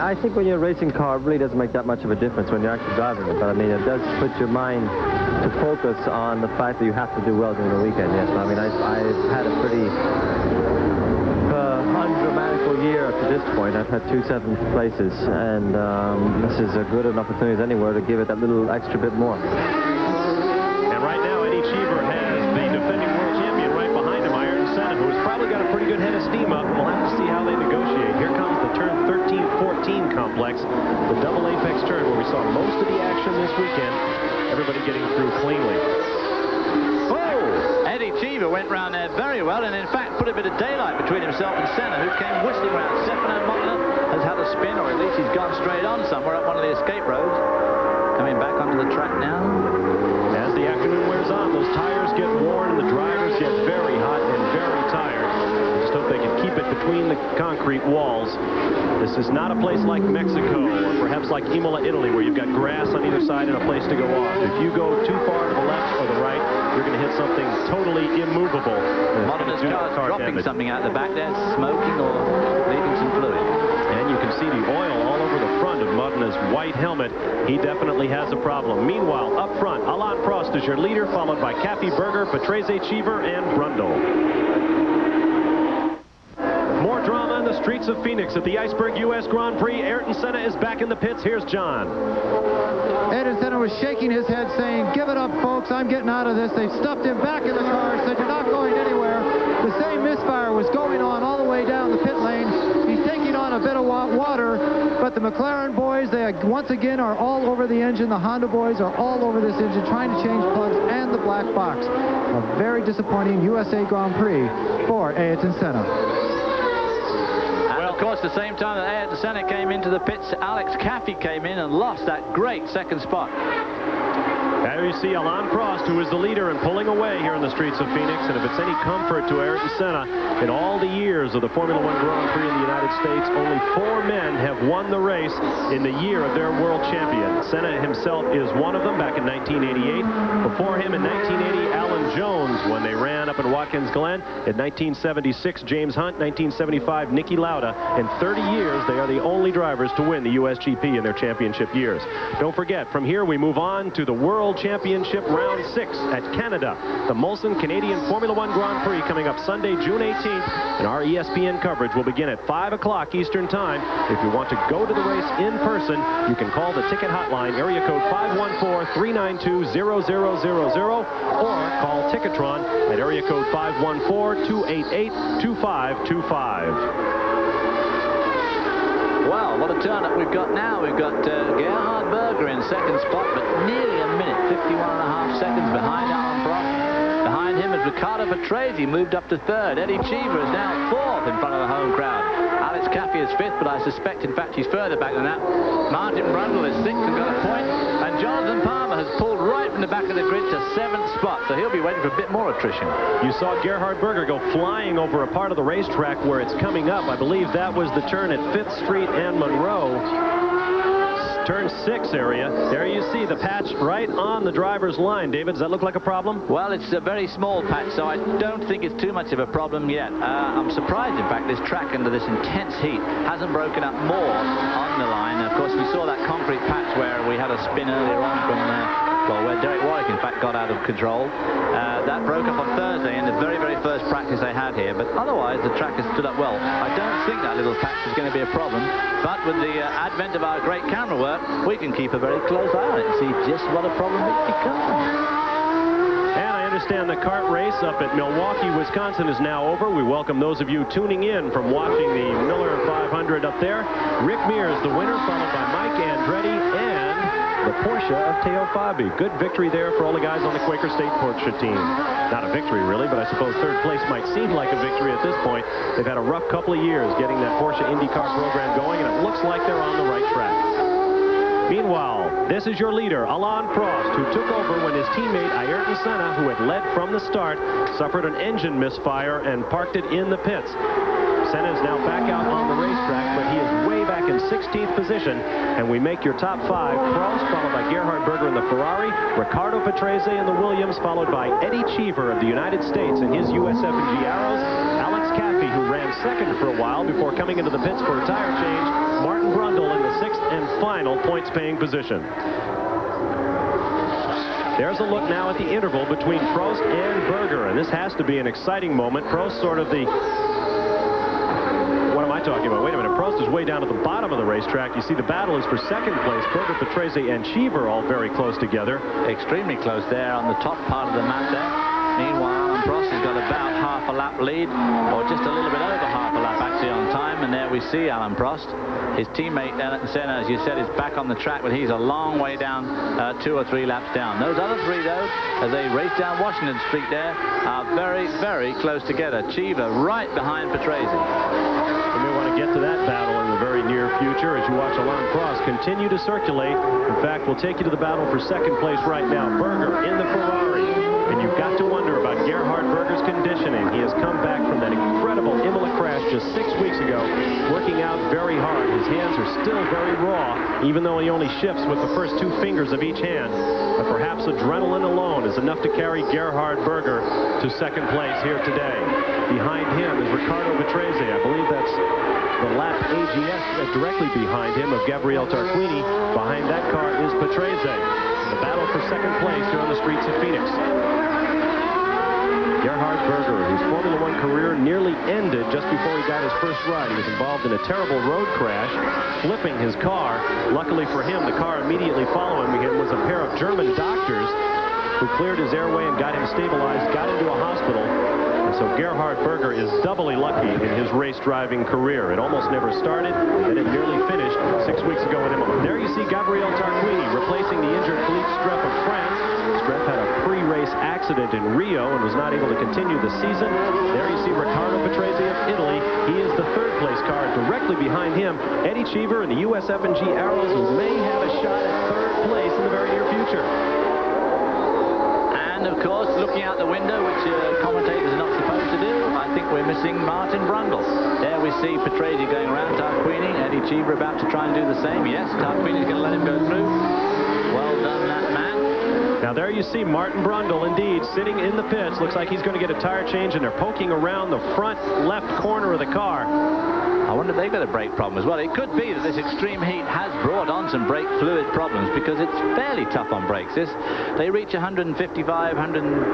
Speaker 10: I think when you're a racing car, it really doesn't make that much of a difference when you're actually driving it. But I mean, it does put your mind to focus on the fact that you have to do well during the weekend. Yes, I mean, I've had a pretty undramatical year up to this point. I've had 2 7th places, and this is as good an opportunity as anywhere to give it that little extra bit more.
Speaker 6: And right now, Eddie Cheever has the defending world champion right behind him, Ayrton Senna, who's probably got a pretty good head of steam up. We'll have to see how they negotiate. Here comes the turn 13-14 complex, the double apex turn where we saw most of the action this weekend. Everybody getting through cleanly.
Speaker 7: Oh! Eddie Cheever went round there very well, and in fact put a bit of daylight between himself and Senna, who came whistling around. Stefano Motta has had a spin, or at least he's gone straight on somewhere up one of the escape roads. Coming back onto the track now.
Speaker 6: As the afternoon wears on, those tires get worn and the drivers get very hot and very tired. Just hope they can keep it between the concrete walls. This is not a place like Mexico or perhaps like Imola, Italy, where you've got grass on either side and a place to go off. If you go too far to the left or the right, you're going to hit something totally immovable.
Speaker 7: Modernist car's dropping something out the back there, smoking or leaving some fluid.
Speaker 6: And you can see the oil all over the front of Modna's white helmet. He definitely has a problem. Meanwhile, up front, Alain Prost is your leader, followed by Cappy Berger, Patrese, Cheever, and Brundle. More drama in the streets of Phoenix at the Iceberg U.S. Grand Prix. Ayrton Senna is back in the pits. Here's John.
Speaker 8: Ayrton Senna was shaking his head saying, "Give it up, folks. I'm getting out of this." They stuffed him back in the car, said, "You're not going anywhere." The same misfire was going on all the way down the pit lane. He's taking on a bit of water, but the McLaren boys, they once again are all over the engine. The Honda boys are all over this engine, trying to change plugs and the black box. A very disappointing USA Grand Prix for Ayrton Senna.
Speaker 7: Of course, the same time that Ayrton Senna came into the pits, Alex Caffey came in and lost that great 2nd spot.
Speaker 6: There you see Alain Prost, who is the leader and pulling away here in the streets of Phoenix. And if it's any comfort to Ayrton Senna, in all the years of the Formula One Grand Prix in the United States, only 4 men have won the race in the year of their world champion. Senna himself is one of them back in 1988. Before him in 1980, Alan Jones, when they ran up in Watkins Glen. In 1976, James Hunt. 1975, Niki Lauda. In 30 years, they are the only drivers to win the USGP in their championship years. Don't forget, from here we move on to the World World Championship Round 6 at Canada. The Molson Canadian Formula One Grand Prix coming up Sunday, June 18th. And our ESPN coverage will begin at 5 o'clock Eastern Time. If you want to go to the race in person, you can call the ticket hotline, area code 514-392-0000, or call Ticketron at area code 514-288-2525.
Speaker 7: Well, what a turn-up we've got now. We've got Gerhard Berger in second spot, but nearly a minute, 51.5 seconds behind Alan Prost. Behind him is Riccardo Patrese, moved up to third. Eddie Cheever is now fourth in front of the home crowd. Alex Caffey is fifth, but I suspect, in fact, he's further back than that. Martin Brundle is sixth and got a point. And Jonathan Palmer has pulled right from the back of the grid to seventh spot, so he'll be waiting for a bit more attrition.
Speaker 6: You saw Gerhard Berger go flying over a part of the racetrack where it's coming up. I believe that was the turn at 5th Street and Monroe. Turn 6 area. There you see the patch right on the driver's line. David, does that look like a problem?
Speaker 7: Well, it's a very small patch, so I don't think it's too much of a problem yet. I'm surprised, in fact, this track under this intense heat hasn't broken up more on the line. Of course, we saw that concrete patch where we had a spin earlier on from well, where Derek Warwick, in fact, got out of control. That broke up on Thursday in the very, very first practice they had here. But otherwise, the track has stood up well. I don't think that little patch is going to be a problem. But with the advent of our great camera work, we can keep a very close eye on it and see just what a problem it becomes.
Speaker 6: And I understand the kart race up at Milwaukee, Wisconsin is now over. We welcome those of you tuning in from watching the Miller 500 up there. Rick Mears, the winner, followed by Mike Andretti and the Porsche of Teo Fabi. Good victory there for all the guys on the Quaker State Porsche team. Not a victory, really, but I suppose third place might seem like a victory at this point. They've had a rough couple of years getting that Porsche IndyCar program going, and it looks like they're on the right track. Meanwhile, this is your leader, Alain Prost, who took over when his teammate Ayrton Senna, who had led from the start, suffered an engine misfire and parked it in the pits. Senna is now back out on the racetrack, but he is way back in 16th position, and we make your top 5. Prost, followed by Gerhard Berger in the Ferrari, Riccardo Patrese in the Williams, followed by Eddie Cheever of the United States in his USF&G Arrows, Alex Caffey, who ran second for a while before coming into the pits for a tire change, Martin Brundle in the 6th and final points-paying position. There's a look now at the interval between Prost and Berger, and this has to be an exciting moment. Prost sort of the... What am I talking about? Wait a minute. Prost is way down at the bottom of the racetrack. You see the battle is for second place. Berger, Patrese, and Cheever all very close together.
Speaker 7: Extremely close there on the top part of the map there. Meanwhile, Prost has got about half a lap lead, or just a little bit over half a lap actually on time. And there we see Alan Prost. His teammate Ayrton Senna, as you said, is back on the track, but he's a long way down, 2 or 3 laps down. Those other three, though, as they race down Washington Street there, are very, very close together. Cheever right behind Patrese.
Speaker 6: We may want to get to that battle in the very near future as you watch Alain Prost continue to circulate. In fact, we'll take you to the battle for second place right now. Berger in the Ferrari. And you've got to wonder about Gerhard Berger's conditioning. He has come back from that incredible Imola crash just 6 weeks ago, working out very hard. His hands are still very raw, even though he only shifts with the first 2 fingers of each hand. But perhaps adrenaline alone is enough to carry Gerhard Berger to second place here today. Behind him is Riccardo Patrese. I believe that's the lap AGS directly behind him of Gabriele Tarquini. Behind that car is Patrese. The battle for second place here on the streets of Phoenix. Gerhard Berger, whose Formula One career nearly ended just before he got his first ride. He was involved in a terrible road crash, flipping his car. Luckily for him, the car immediately following him was a pair of German doctors who cleared his airway and got him stabilized, got into a hospital. And so Gerhard Berger is doubly lucky in his race driving career. It almost never started, and it nearly finished 6 weeks ago in Imola. There you see Gabriele Tarquini replacing the injured Philippe Streff of France. Streff had a pre-race accident in Rio and was not able to continue the season. There you see Riccardo Patrese of Italy. He is the third place car. Directly behind him, Eddie Cheever in the USF&G Arrows, who may have a shot at third place in the very near future.
Speaker 7: And of course, looking out the window, which commentators are not supposed to do, I think we're missing Martin Brundle. There we see Patrese going around Tarquini, Eddie Cheever about to try and do the same. Yes, Tarquini's going to let him go through. Well done, that man.
Speaker 6: Now there you see Martin Brundle, indeed, sitting in the pits. Looks like he's going to get a tire change, and they're poking around the front left corner of the car.
Speaker 7: I wonder if they've got a brake problem as well. It could be that this extreme heat has brought on some brake fluid problems, because it's fairly tough on brakes. They reach 155,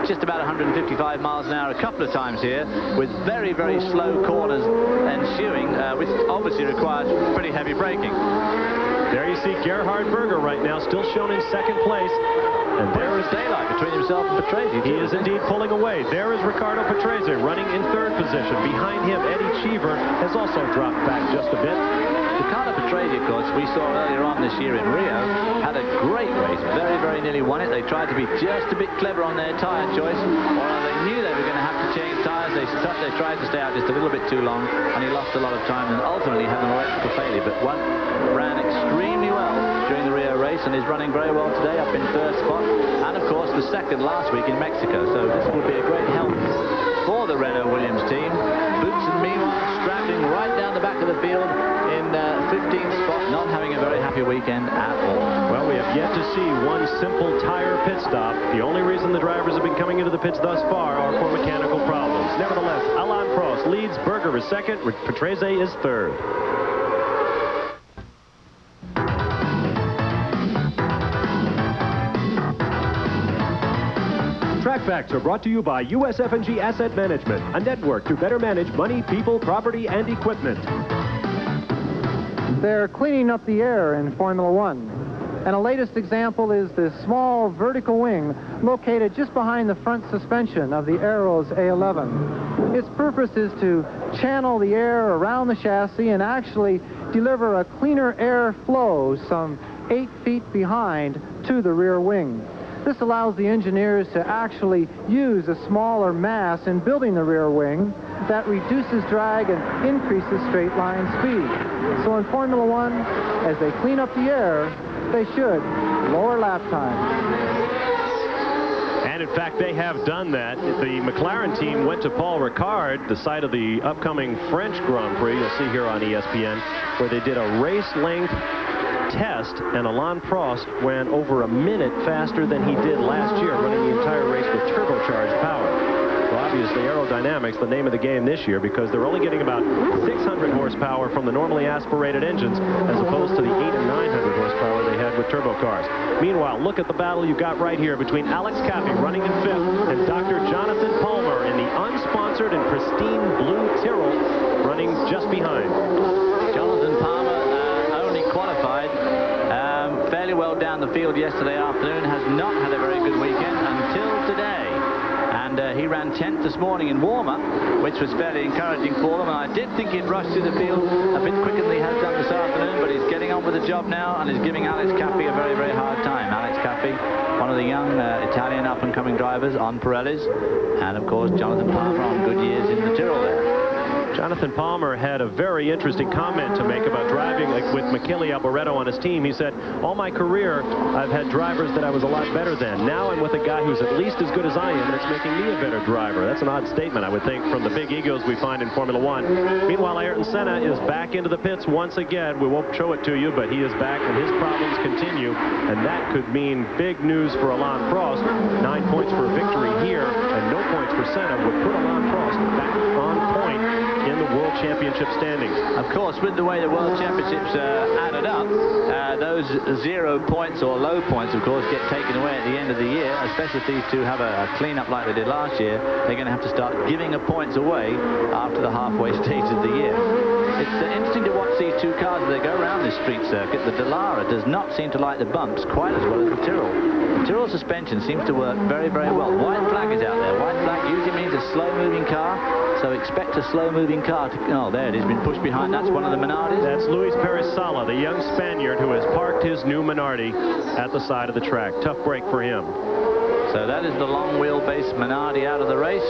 Speaker 7: just about 155 miles an hour a couple of times here, with very, very slow corners ensuing, which obviously requires pretty heavy braking.
Speaker 6: There you see Gerhard Berger right now, still shown in second place. And there is
Speaker 7: daylight between himself and Patrese.
Speaker 6: He is indeed pulling away. There is Ricardo Patrese running in third position. Behind him, Eddie Cheever has also dropped back just a bit.
Speaker 7: Ricardo Patrese, of course, we saw earlier on this year in Rio, had a great race. Very, very nearly won it. They tried to be just a bit clever on their tyre choice, or they knew they were going to have to change tyres. They tried to stay out just a little bit too long, and he lost a lot of time and ultimately had an electrical failure. But one ran extremely well during the Rio race and is running very well today, up in third spot, and of course the second last week in Mexico. So this will be a great help for the Renault Williams team. Boutsen, meanwhile, strapping right down the back of the field in 15th spot, not having a very happy weekend at all.
Speaker 6: Well, we have yet to see one simple tire pit stop. The only reason the drivers have been coming into the pits thus far are for mechanical problems. Nevertheless, Alain Prost leads, Berger is second, Patrese is third. Track Facts are brought to you by USF&G Asset Management, a network to better manage money, people, property, and equipment.
Speaker 8: They're cleaning up the air in Formula One. And a latest example is this small vertical wing located just behind the front suspension of the Arrows A11. Its purpose is to channel the air around the chassis and actually deliver a cleaner air flow some 8 feet behind to the rear wing. This allows the engineers to actually use a smaller mass in building the rear wing that reduces drag and increases straight line speed. So in Formula One, as they clean up the air, they should lower lap time.
Speaker 6: And in fact, they have done that. The McLaren team went to Paul Ricard, the site of the upcoming French Grand Prix, you'll see here on ESPN, where they did a race length test, and Alain Prost ran over a minute faster than he did last year, running the entire race with turbocharged power. So obviously aerodynamics, the name of the game this year, because they're only getting about 600 horsepower from the normally aspirated engines, as opposed to the 800 and 900 horsepower they had with turbo cars. Meanwhile, look at the battle you got right here between Alex Cappy running in fifth and Dr. Jonathan Palmer in the unsponsored and pristine blue Tyrrell running just behind.
Speaker 7: Jonathan Palmer only qualified fairly well down the field yesterday afternoon, has not had a very good weekend until today. And he ran 10th this morning in warm-up, which was fairly encouraging for them. And I did think he'd rush through the field a bit quicker than he has done this afternoon, but he's getting on with the job now and is giving Alex Cappy a very, very hard time. Alex Cappy, one of the young Italian up-and-coming drivers on Pirellis, and of course Jonathan Palmer on Goodyears in the Tyrrell there.
Speaker 6: Jonathan Palmer had a very interesting comment to make about driving with Michele Alboreto on his team. He said, all my career, I've had drivers that I was a lot better than. Now I'm with a guy who's at least as good as I am, and it's making me a better driver. That's an odd statement, I would think, from the big egos we find in Formula One. Meanwhile, Ayrton Senna is back into the pits once again. We won't show it to you, but he is back, and his problems continue, and that could mean big news for Alain Prost. 9 points for a victory here, and no points for Senna would put Alain Prost back on point in the World Championship standings.
Speaker 7: Of course, with the way the World Championships added up, those 0 points or low points, of course, get taken away at the end of the year, especially if these two have a clean-up like they did last year. They're going to have to start giving the points away after the halfway stage of the year. It's interesting to watch these two cars as they go around this street circuit. The Dallara does not seem to like the bumps quite as well as the Tyrrell. The Tyrrell suspension seems to work very, very well. White flag is out there. White flag usually means a slow-moving car, so expect a slow-moving car to... Oh, there it is, been pushed behind. That's one of the Minardis.
Speaker 6: That's Luis Perez Sala, the young Spaniard who has parked his new Minardi at the side of the track. Tough break for him.
Speaker 7: So that is the long wheelbase Minardi out of the race.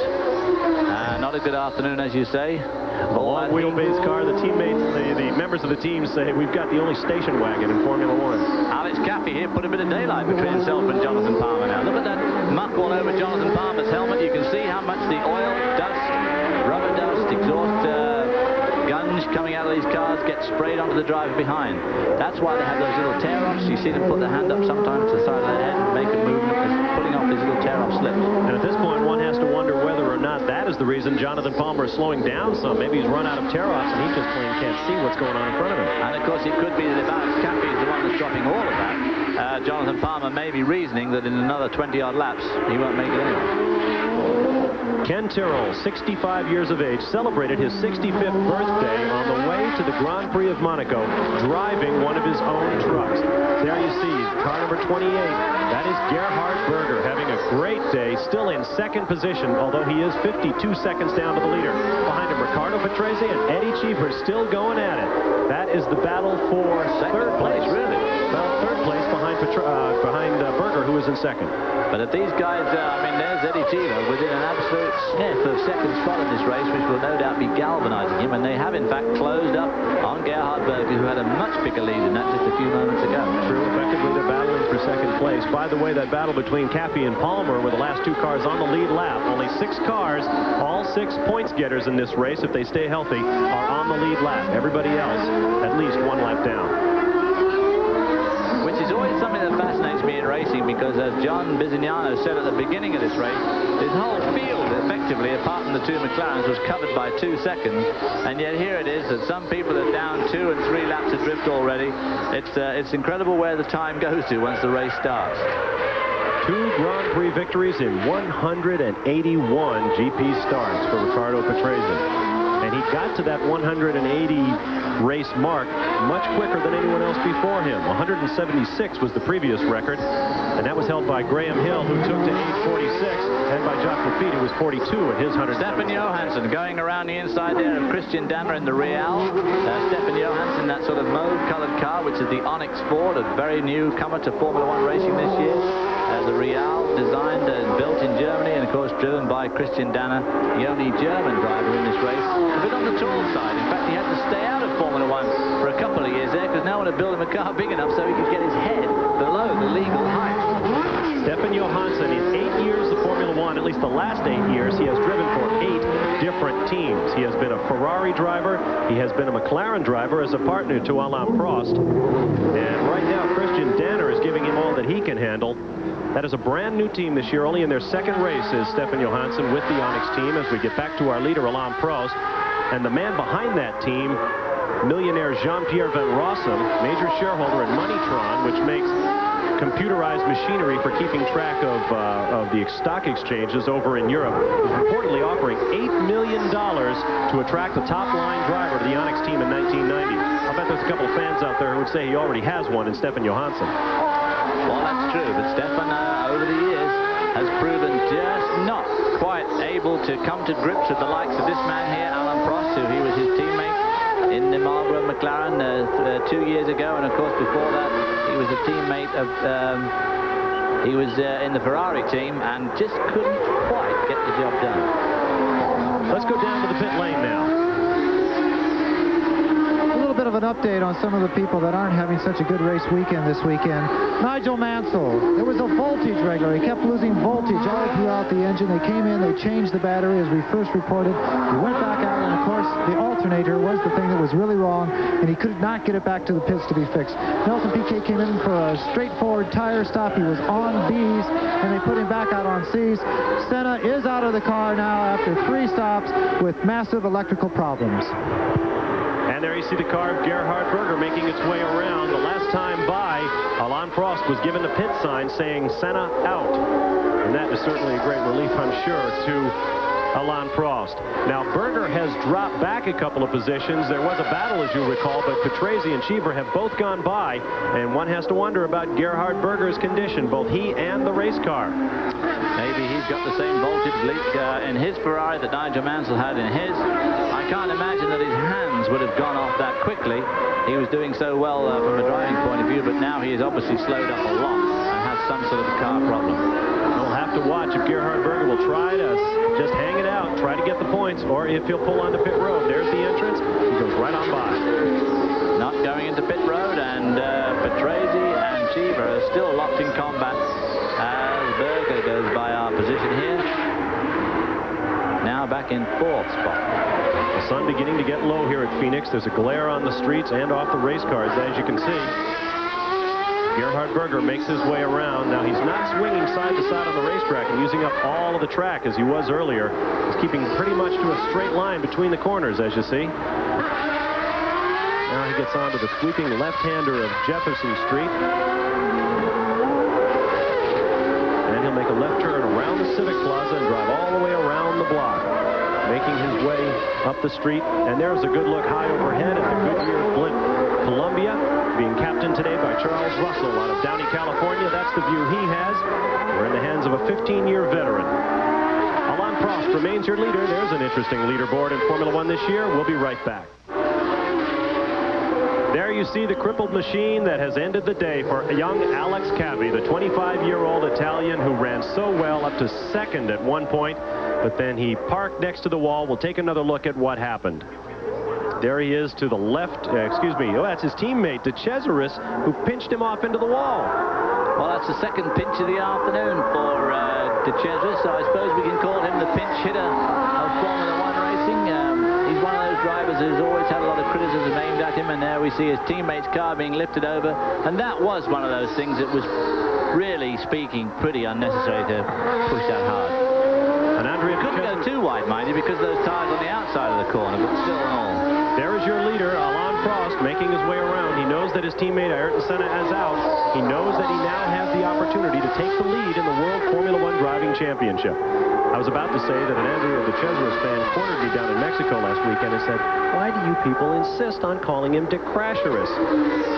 Speaker 7: Not a good afternoon, as you say.
Speaker 6: A long wheelbase car. The teammates, the members of the team say we've got the only station wagon in Formula One.
Speaker 7: Alex Cappy here put a bit of daylight between himself and Jonathan Palmer now. Look at that muck all over Jonathan Palmer's helmet. You can see how much the oil, dust, rubber dust, exhaust gunge coming out of these cars get sprayed onto the driver behind. That's why they have those little tear-offs. You see them put their hand up sometimes to the side of their head and make a movement as pulling off these little tear-off slips.
Speaker 6: And at this point, one has to wonder whether or not that is the reason Jonathan Palmer is slowing down some. Maybe he's run out of tear-offs and he just plain can't see what's going on in front of him.
Speaker 7: And of course, it could be that if Alex Cappy is the one that's dropping all of that, Jonathan Palmer may be reasoning that in another 20-odd laps, he won't make it anyway.
Speaker 6: Ken Tyrrell, 65 years of age, celebrated his 65th birthday on the way to the Grand Prix of Monaco, driving one of his own trucks. There you see car number 28. That is Gerhard Berger having a great day, still in second position, although he is 52 seconds down to the leader. Behind him, Ricardo Patrese and Eddie Cheever still going at it. That is the battle for third place, really. Well, third place behind Berger, who is in second.
Speaker 7: But if these guys, I mean, there's Eddie Cheever within an absolute sniff of second spot in this race, which will no doubt be galvanizing him. And they have, in fact, closed up on Gerhard Berger, who had a much bigger lead than that just a few moments ago.
Speaker 6: True. Effectively, they're battling for second place. By the way, that battle between Cappy and Palmer were the last two cars on the lead lap. Only 6 cars, all 6 points getters in this race, if they stay healthy, are on the lead lap. Everybody else, at least 1 lap down.
Speaker 7: Which is always something that fascinates me in racing, because as John Bisignano said at the beginning of this race, his whole field, effectively, apart from the 2 McLarens, was covered by 2 seconds. And yet here it is that some people are down 2 and 3 laps adrift already. It's incredible where the time goes to once the race starts.
Speaker 6: 2 Grand Prix victories in 181 GP starts for Ricardo Patrese. And he got to that 180 race mark much quicker than anyone else before him. 176 was the previous record, and that was held by Graham Hill, who took to 8:46, and by Jacques Lafitte, who was 42 at his 100.
Speaker 7: Stefan Johansson going around the inside there of Christian Danner in the Real. Stefan Johansson, that sort of mauve-colored car, which is the Onyx Ford, a very newcomer to Formula One racing this year. The Real, designed and built in Germany, and of course driven by Christian Danner, the only German driver in this race. A bit on the tall side. In fact, he had to stay out of Formula One for a couple of years there, because no one had built him a car big enough so he could get his head below the legal height.
Speaker 6: Stefan Johansson, in 8 years of Formula One, at least the last 8 years, he has driven for 8 different teams. He has been a Ferrari driver, he has been a McLaren driver as a partner to Alain Prost, and right now Christian Danner is giving him all that he can handle. That is a brand new team this year. Only in their second race is Stefan Johansson with the Onyx team, as we get back to our leader, Alain Prost. And the man behind that team, millionaire Jean-Pierre Van Rossum, major shareholder in Moneytron, which makes computerized machinery for keeping track of the stock exchanges over in Europe, is reportedly offering $8 million to attract a top-line driver to the Onyx team in 1990. I'll bet there's a couple of fans out there who would say he already has one in Stefan Johansson.
Speaker 7: Well, that's true, but Stefan, over the years, has proven just not quite able to come to grips with the likes of this man here, Alain Prost, who he was his teammate in the Marlboro McLaren 2 years ago, and of course before that he was a teammate of he was in the Ferrari team and just couldn't quite get the job done.
Speaker 6: Let's go down to the pit lane now.
Speaker 8: Bit of an update on some of the people that aren't having such a good race weekend this weekend. Nigel Mansell, there was a voltage regulator. He kept losing voltage all throughout the engine. They came in, they changed the battery as we first reported. He went back out, and of course the alternator was the thing that was really wrong, and he could not get it back to the pits to be fixed. Nelson Piquet came in for a straightforward tire stop. He was on B's, and they put him back out on C's. Senna is out of the car now after 3 stops with massive electrical problems.
Speaker 6: And there you see the car of Gerhard Berger making its way around. The last time by, Alain Prost was given the pit sign saying Senna out. And that is certainly a great relief, I'm sure, to Alain Prost. Now, Berger has dropped back a couple of positions. There was a battle, as you recall, but Patrese and Cheever have both gone by, and one has to wonder about Gerhard Berger's condition, both he and the race car.
Speaker 7: Maybe he's got the same voltage leak in his Ferrari that Nigel Mansell had in his. I can't imagine that his hands would have gone off that quickly. He was doing so well from a driving point of view, but now he is obviously slowed up a lot and has some sort of a car problem.
Speaker 6: We'll have to watch if Gerhard Berger will try to just hang it out, try to get the points, or if he'll pull onto pit road. There's the entrance. He goes right on by.
Speaker 7: Not going into pit road, and Patrese and Cheever are still locked in combat as Berger goes by our position here. Now back in 4th spot.
Speaker 6: The sun beginning to get low here at Phoenix. There's a glare on the streets and off the race cars, as you can see. Gerhard Berger makes his way around. Now, he's not swinging side to side on the racetrack and using up all of the track as he was earlier. He's keeping pretty much to a straight line between the corners, as you see. Now he gets onto the sweeping left-hander of Jefferson Street. And he'll make a left turn around the Civic Plaza and drive all the way around the block, making his way up the street. And there's a good look high overhead at the Goodyear Blimp Columbia, being captained today by Charles Russell out of Downey, California. That's the view he has. We're in the hands of a 15-year veteran. Alain Prost remains your leader. There's an interesting leaderboard in Formula One this year. We'll be right back. There you see the crippled machine that has ended the day for young Alex Cavi, the 25-year-old Italian who ran so well up to second at one point, but then he parked next to the wall. We'll take another look at what happened. There he is to the left. That's his teammate, De Cesaris, who pinched him off into the wall.
Speaker 7: Well, that's the second pinch of the afternoon for De Cesaris, so I suppose we can call him the pinch hitter of Formula One racing. He's one of those drivers who's always had a lot of criticism aimed at him, and there we see his teammate's car being lifted over, and that was one of those things that was, really speaking, pretty unnecessary to push that hard.
Speaker 6: And Andrea
Speaker 7: couldn't go too wide, mind you, because of those tires on the outside of the corner, but still and all.
Speaker 6: There is your leader, Alain Prost, making his way around. He knows that his teammate Ayrton Senna is out. He knows that he now has the opportunity to take the lead in the World Formula One Driving Championship. I was about to say that an Andrea De Cesaris fan cornered me down in Mexico last weekend and said, why do you people insist on calling him De Crasherus?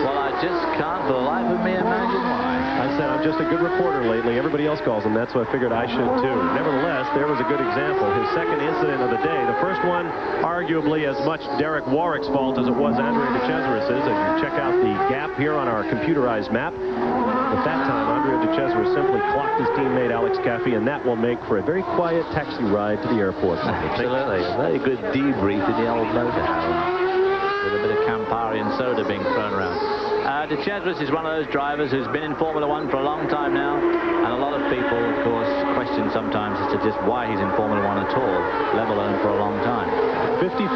Speaker 7: Well, I just can't for the life of me imagine why.
Speaker 6: I said, I'm just a good reporter lately. Everybody else calls him that, so I figured I should too. Nevertheless, there was a good example. His second incident of the day. The first one, arguably as much Derek Warwick's fault as it was Andrea De Cesaris's. As you check out the gap here on our computerized map. At that time, Andrea De Cesaris simply clocked his teammate Alex Caffey, and that will make for a very quiet taxi ride to the airport.
Speaker 7: Absolutely. A very good debrief in the old motorhome, with a bit of Campari and soda being thrown around. De Cesaris is one of those drivers who's been in Formula One for a long time now, and a lot of people, of course, question sometimes as to just why he's in Formula One at all, let alone for a long time.
Speaker 6: 55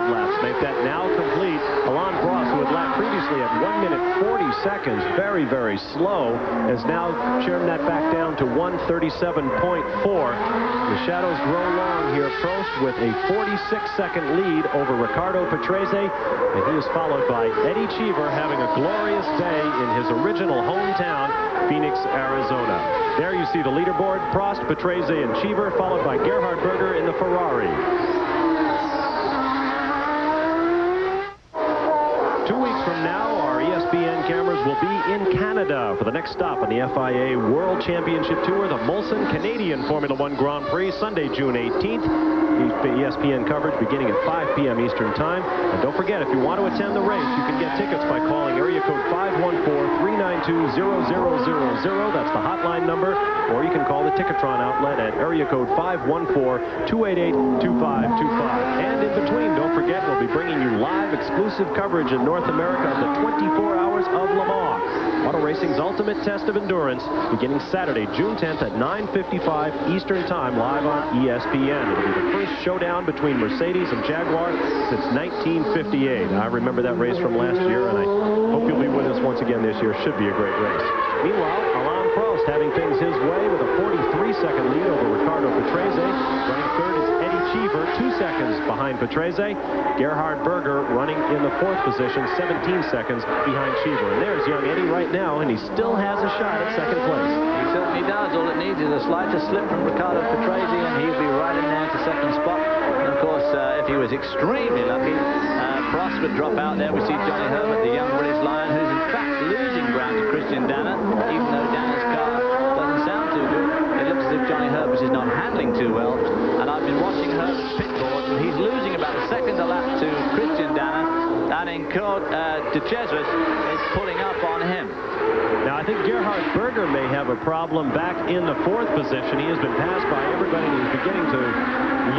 Speaker 6: laps make that now complete. Alain Prost, who had lapped previously at 1 minute 40 seconds, very, very slow, has now trimmed that back down to 1:37.4. The shadows grow long here. Prost with a 46-second lead over Ricardo Patrese, and he is followed by Eddie Cheever, having a glorious day in his original hometown, Phoenix, Arizona. There you see the leaderboard: Prost, Patrese, and Cheever, followed by Gerhard Berger in the Ferrari. 2 weeks from now, our ESPN cameras will be in Canada for the next stop on the FIA World Championship Tour, the Molson Canadian Formula One Grand Prix, Sunday, June 18th. ESPN coverage beginning at 5 p.m. Eastern Time. And don't forget, if you want to attend the race, you can get tickets by calling area code 514-392-0000. That's the hotline number. Or you can call the Ticketron outlet at area code 514-288-2525. And in between, don't forget, we'll be bringing you live exclusive coverage in North America of the 24 Hours of Le Mans, auto racing's ultimate test of endurance, beginning Saturday, June 10th at 9:55 Eastern Time, live on ESPN. It'll be the first showdown between Mercedes and Jaguar since 1958. I remember that race from last year, and I hope you'll be with us once again this year. Should be a great race. Meanwhile, Alain Prost having things his way with a 43-second lead over Ricardo Patrese. Running third is Eddie Cheever, 2 seconds behind Patrese. Gerhard Berger running in the fourth position, 17 seconds behind Cheever. And there's young Eddie right now, and he still has a shot at second place.
Speaker 7: He certainly does. All it needs is a slightest slip from Ricardo Patrese, and he'll be right in there to second spot. And of course, if he was extremely lucky, Prost would drop out there. We see Johnny Herbert, the young British Lion, who's in fact losing ground to Christian Danner, even though Danner's car doesn't sound too good. It looks as if Johnny Herbert is not handling too well. And I've been watching Herbert's pit board, and he's losing about a second a lap to Christian Danner, and in De Cesaris is pulling up on him.
Speaker 6: Now, I think Gerhard Berger may have a problem back in the fourth position. He has been passed by everybody, and he's beginning to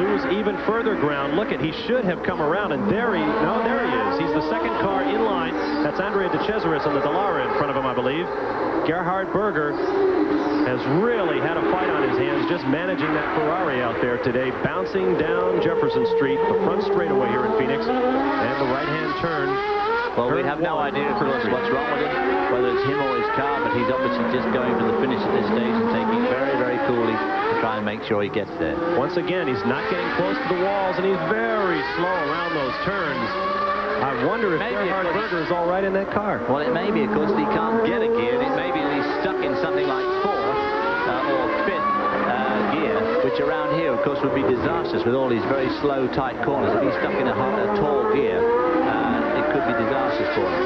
Speaker 6: lose even further ground. Look at, he should have come around, and there he is. He's the second car in line. That's Andrea De Cesaris on the Dallara in front of him, I believe. Gerhard Berger has really had a fight on his hands just managing that Ferrari out there today, bouncing down Jefferson Street, the front straightaway here in Phoenix, and the right-hand turn.
Speaker 7: Well, we have no idea, of course, what's wrong with him, whether it's him or his car, but he's obviously just going for the finish at this stage and taking it very, very coolly to try and make sure he gets there.
Speaker 6: Once again, he's not getting close to the walls, and he's very slow around those turns. I wonder if Gerhard Berger is all right in that car.
Speaker 7: Well, it may be, of course, that he can't get a gear. It may be that he's stuck in something like fourth or fifth gear, which around here, of course, would be disastrous with all these very slow, tight corners. If he's stuck in a tall gear, it could be disastrous for him.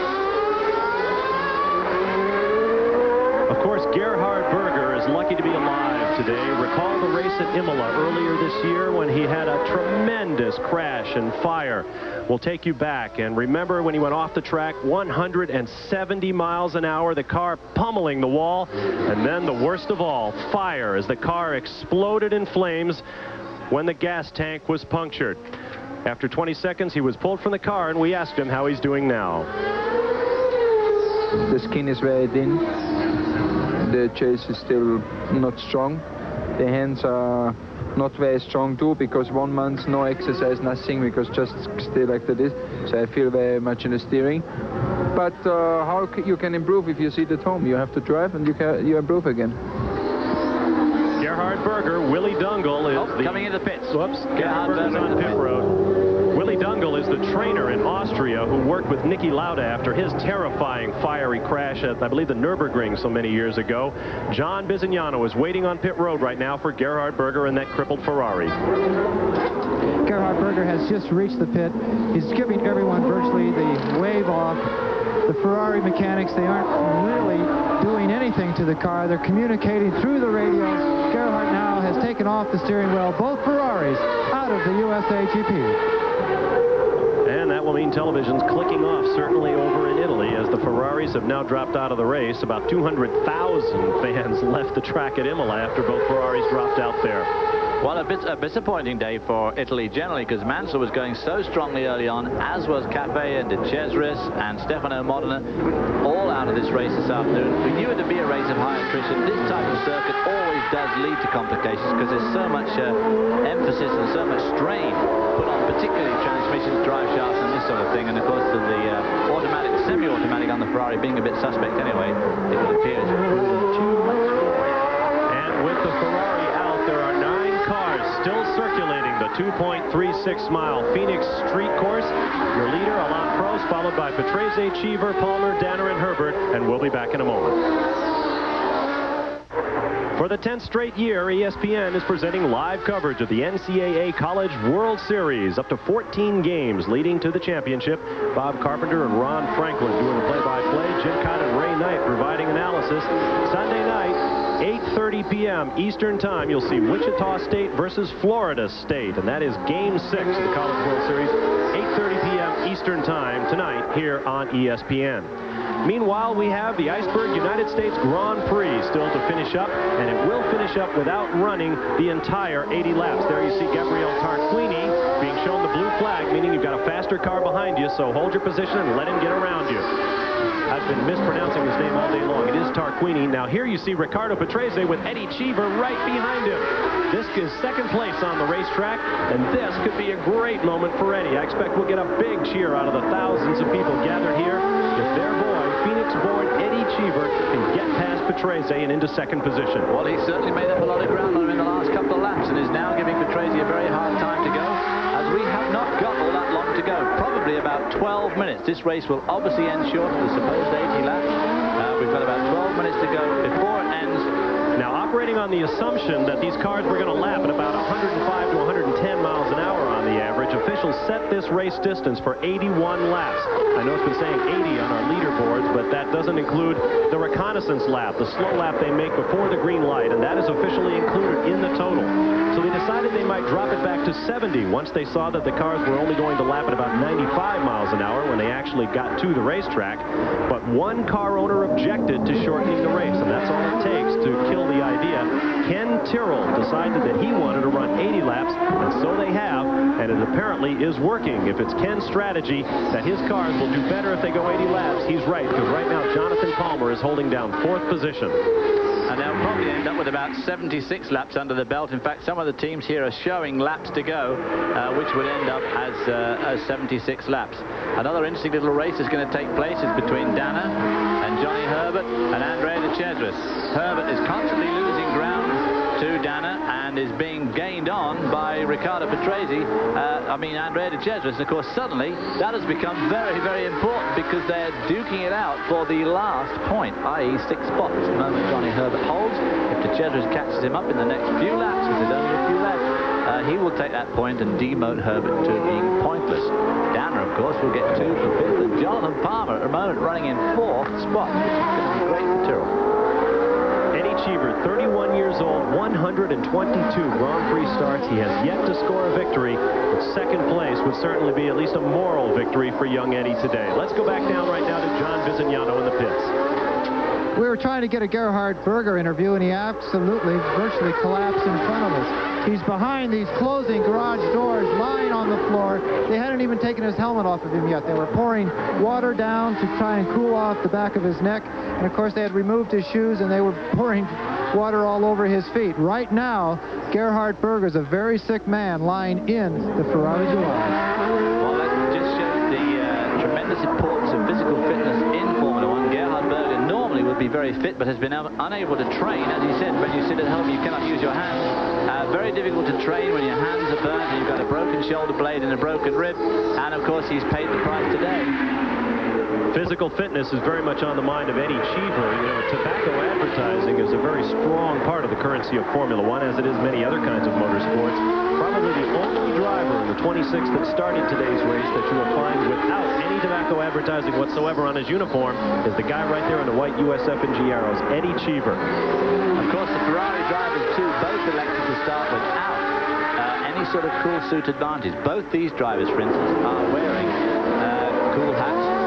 Speaker 6: Of course, Gerhard Berger is lucky to be alive today. Recall the race at Imola earlier this year when he had a tremendous crash and fire. We'll take you back and remember when he went off the track, 170 miles an hour, the car pummeling the wall, and then the worst of all, fire as the car exploded in flames when the gas tank was punctured. After 20 seconds, he was pulled from the car, and we asked him how he's doing now.
Speaker 11: The skin is very thin. The chase is still not strong. The hands are not very strong too, because 1 month no exercise, nothing, because just stay like this. So I feel very much in the steering. But how you can improve if you sit at home? You have to drive and you improve again.
Speaker 6: Gerhard Berger, Willie Dungle is
Speaker 7: coming into the pits.
Speaker 6: Whoops, Gerhard Berger's on pit road. Willie Dungle is the trainer in Austria who worked with Niki Lauda after his terrifying fiery crash at, I believe, the Nürburgring so many years ago. John Bizignano is waiting on pit road right now for Gerhard Berger in that crippled Ferrari.
Speaker 8: Gerhard Berger has just reached the pit. He's giving everyone virtually the wave off. The Ferrari mechanics, they aren't really doing anything to the car. They're communicating through the radio. Gerhard now has taken off the steering wheel, both Ferraris out of the USA GP.
Speaker 6: And that will mean television's clicking off, certainly over in Italy, as the Ferraris have now dropped out of the race. About 200,000 fans left the track at Imola after both Ferraris dropped out there.
Speaker 7: Well, a disappointing day for Italy generally, because Mansell was going so strongly early on, as was Cafe and De Cesaris and Stefano Modena, all out of this race this afternoon. We knew it to be a race of high attrition. This type of circuit always does lead to complications because there's so much emphasis and so much strain put on particularly transmissions, drive shafts and this sort of thing. And of course the automatic, semi-automatic on the Ferrari being a bit suspect anyway, it would appear it's too much for it.
Speaker 6: And with the Ferrari out, there are 9 cars still circulating the 2.36-mile Phoenix street course. Your leader, Alain Prost, followed by Patrese, Cheever, Palmer, Danner, and Herbert, and we'll be back in a moment. For the 10th straight year, ESPN is presenting live coverage of the NCAA College World Series. Up to 14 games leading to the championship. Bob Carpenter and Ron Franklin doing the play-by-play. Jim Cott and Ray Knight providing analysis. Sunday night, 8:30 p.m. Eastern Time, you'll see Wichita State versus Florida State, and that is Game 6 of the College World Series, 8:30 p.m. Eastern Time tonight here on ESPN. Meanwhile, we have the Iceberg United States Grand Prix still to finish up, and it will finish up without running the entire 80 laps. There you see Gabriele Tarquini being shown the blue flag, meaning you've got a faster car behind you, so hold your position and let him get around you. I've been mispronouncing his name all day long. It is Tarquini. Now here you see Ricardo Patrese with Eddie Cheever right behind him. This is second place on the racetrack, and this could be a great moment for Eddie. I expect we'll get a big cheer out of the thousands of people gathered here if their boy, Phoenix-born Eddie Cheever, can get past Patrese and into second position.
Speaker 7: Well, he certainly made up a lot of ground on him in the last couple of laps and is now giving Patrese a very hard time to go, as we have not got all that long to go. Probably about 12 minutes. This race will obviously end short of the supposed 80 laps. We've got about 12 minutes to go before it ends.
Speaker 6: Now, operating on the assumption that these cars were going to lap at about 105 to 110 miles an hour on the average, officials set this race distance for 81 laps. I know it's been saying 80 on our leaderboards, but that doesn't include the reconnaissance lap, the slow lap they make before the green light, and that is officially included in the total. So they decided they might drop it back to 70 once they saw that the cars were only going to lap at about 95 miles an hour when they actually got to the racetrack. But one car owner objected to shortening the race, and that's all it takes to kill the idea. Ken Tyrrell decided that he wanted to run 80 laps, and so they have, and it apparently is working. If it's Ken's strategy that his cars will do better if they go 80 laps, he's right, because right now Jonathan Palmer is holding down 4th position.
Speaker 7: And they'll probably end up with about 76 laps under the belt. In fact, some of the teams here are showing laps to go, which would end up as 76 laps. Another interesting little race is going to take place is between Dana and Johnny Herbert and Andrea de Chesris. Herbert is constantly losing ground to Dana and is being gained on by Riccardo Patrese. Andrea de Chesris. Of course, suddenly that has become very, very important because they're duking it out for the last point, i.e. 6 spots. At the moment, Johnny Herbert holds. If de Chesris catches him up in the next few laps, if there's only a few laps, he will take that point and demote Herbert to being pointless. Dana, of course, will get 2 for 5th, and Jonathan Palmer at the moment running in 4th spot, which is going to be great for Tyrrell.
Speaker 6: Eddie Cheever, 31 years old, 122 Grand Prix starts. He has yet to score a victory, but second place would certainly be at least a moral victory for young Eddie today. Let's go back down right now to John Visignano in the pits.
Speaker 8: We were trying to get a Gerhard Berger interview, and he absolutely virtually collapsed in front of us. He's behind these closing garage doors, lying on the floor. They hadn't even taken his helmet off of him yet. They were pouring water down to try and cool off the back of his neck. And, of course, they had removed his shoes, and they were pouring water all over his feet. Right now, Gerhard Berger is a very sick man lying in the Ferrari garage.
Speaker 7: Well, that just shows the tremendous importance of physical fitness in Formula One. Gerhard Berger normally would be very fit, but has been unable to train. As he said, when you sit at home, you cannot use your hands. Very difficult to train when your hands are burnt and you've got a broken shoulder blade and a broken rib. And, of course, he's paid the price today.
Speaker 6: Physical fitness is very much on the mind of Eddie Cheever. You know, tobacco advertising is a very strong part of the currency of Formula One, as it is many other kinds of motorsports. Probably the only driver in the 26 that started today's race that you will find without any tobacco advertising whatsoever on his uniform is the guy right there in the white USF&G arrows, Eddie Cheever.
Speaker 7: Of course, the Ferrari drivers, too, both elected to start without any sort of cool suit advantage. Both these drivers, for instance, are wearing cool hats.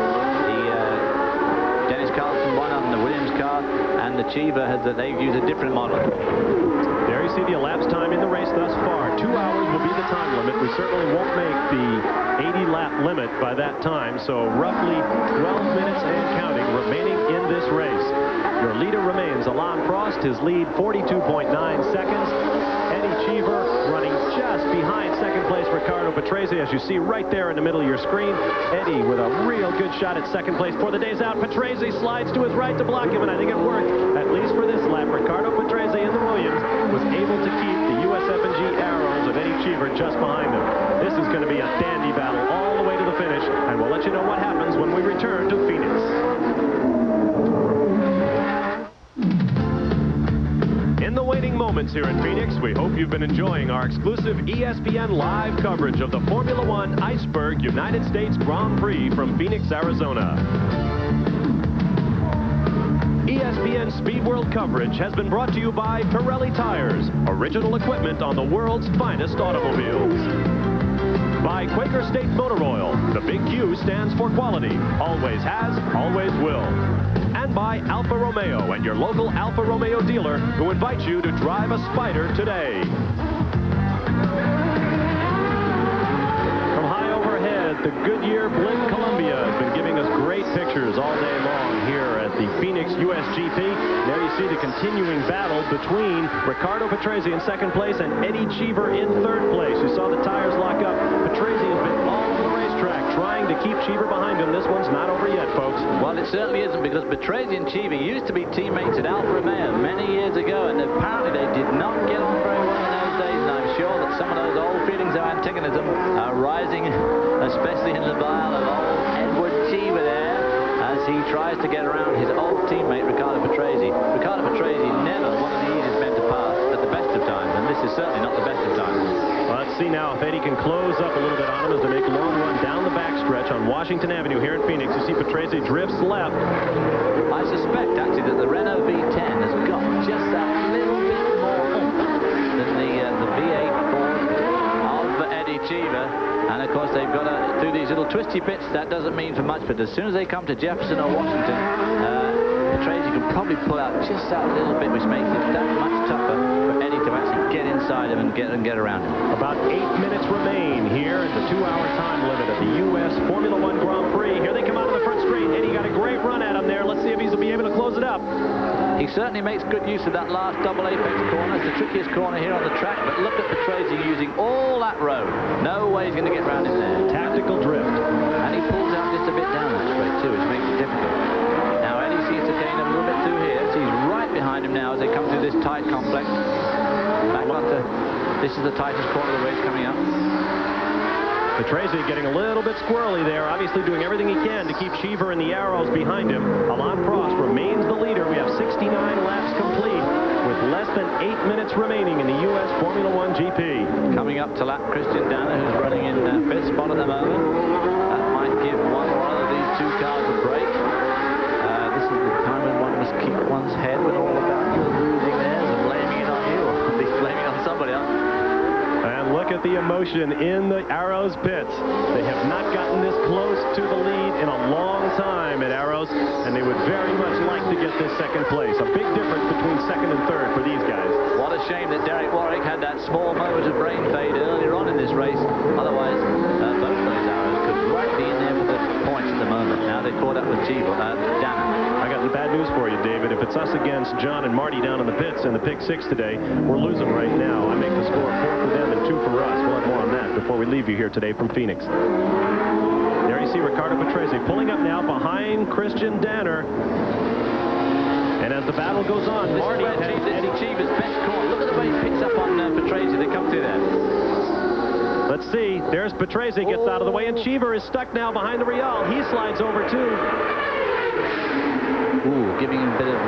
Speaker 7: Dennis Carlson won on the Williams car, and the Cheever they've used a different model.
Speaker 6: There you see the elapsed time in the race thus far. 2 hours will be the time limit. We certainly won't make the 80-lap limit by that time, so roughly 12 minutes and counting remaining in this race. Your leader remains Alain Prost, his lead 42.9 seconds. Eddie Cheever running just behind second place Riccardo Patrese, as you see right there in the middle of your screen. Eddie with a real good shot at second place for the day's out. Patrese slides to his right to block him, and I think it worked, at least for this lap. Riccardo Patrese in the Williams was able to keep the USF&G arrows of Eddie Cheever just behind them. This is going to be a dandy battle all the way to the finish, and we'll let you know what happens when we return to Phoenix. In the waiting moments here in Phoenix, we hope you've been enjoying our exclusive ESPN live coverage of the Formula One Iceberg United States Grand Prix from Phoenix, Arizona. ESPN Speed World coverage has been brought to you by Pirelli Tires, original equipment on the world's finest automobiles. By Quaker State Motor Oil, the big Q stands for quality, always has, always will. And by Alfa Romeo and your local Alfa Romeo dealer, who invites you to drive a Spider today. From high overhead, the Goodyear Blimp Columbia has been giving us great pictures all day long here at the Phoenix USGP. There you see the continuing battle between Riccardo Patrese in second place and Eddie Cheever in third place. You saw the tires lock up. Patrese has been all over the racetrack trying to keep Cheever behind him. This one's not over yet, folks.
Speaker 7: Well, it certainly isn't, because Patrese and Cheever used to be teammates at Alfa Romeo many years ago, and apparently they did not get on very well in those days, and I'm sure that some of those old feelings of antagonism are rising, especially in the bile of old Edward Cheever there, as he tries to get around his old teammate Riccardo Patrese. Riccardo Patrese never one of the easiest men to pass at the best of times, and this is certainly not the best of times.
Speaker 6: Well, let's see now if Eddie can close up a little bit on him as they make a long run down the backstretch on Washington Avenue here in Phoenix. You see Patrese drifts left.
Speaker 7: I suspect, actually, that the Renault V10 has got just that little bit more oomph than the V8 Ford of Eddie Cheever. And, of course, they've got to do these little twisty bits. That doesn't mean for much, but as soon as they come to Jefferson or Washington, Patrese can probably pull out just that little bit, which makes it that much tougher for Eddie to actually get inside him and get around him.
Speaker 6: About 8 minutes remain here in the 2-hour time limit of the U.S. Formula One Grand Prix. Here they come out of the front straight. Eddie got a great run at him there. Let's see if he'll be able to close it up.
Speaker 7: He certainly makes good use of that last double apex corner. It's the trickiest corner here on the track, but look at Patrese using all that road. No way he's going to get round in there.
Speaker 6: Tactical drift.
Speaker 7: And he pulls out just a bit down that straight too, which makes it difficult. Now Eddie seems to gain a little bit through here, so he's right behind him now as they come through this tight complex. Back onto, this is the tightest corner of the race coming up.
Speaker 6: Patrese getting a little bit squirrely there, obviously doing everything he can to keep Cheever and the Arrows behind him. Alain Prost remains the leader. We have 69 laps complete with less than 8 minutes remaining in the U.S. Formula One GP.
Speaker 7: Coming up to lap Christian Danner, who's running in fifth spot at the moment. That might give one or other of these two cars a break. This is the time when one must keep one's head when all about you're losing theirs and blaming it on you, or at least blaming it on somebody else.
Speaker 6: And look at the emotion in the Arrows pits. They have not gotten this close to the lead in a long time at Arrows, and they would very much like to get this second place. A big difference between second and third for these guys.
Speaker 7: What a shame that Derek Warwick had that small moment of brain fade earlier on in this race. Otherwise, both those Arrows could right be in there for the points at the moment. Now they're caught up with Danner.
Speaker 6: I got the bad news for you, David. If it's us against John and Marty down in the pits in the pick 6 today, we're losing right now. I make the score 4 for them and 2 for us. We'll have more on that before we leave you here today from Phoenix. There you see Riccardo Patrese pulling up now behind Christian Danner. And as the battle goes on, Marty has
Speaker 7: Eddie Cheever's best corner. Look at the way he picks up on Patrese. They come through there.
Speaker 6: Let's see. There's Patrese, gets out of the way, and Cheever is stuck now behind the Real. He slides over too.
Speaker 7: Ooh, giving him a bit of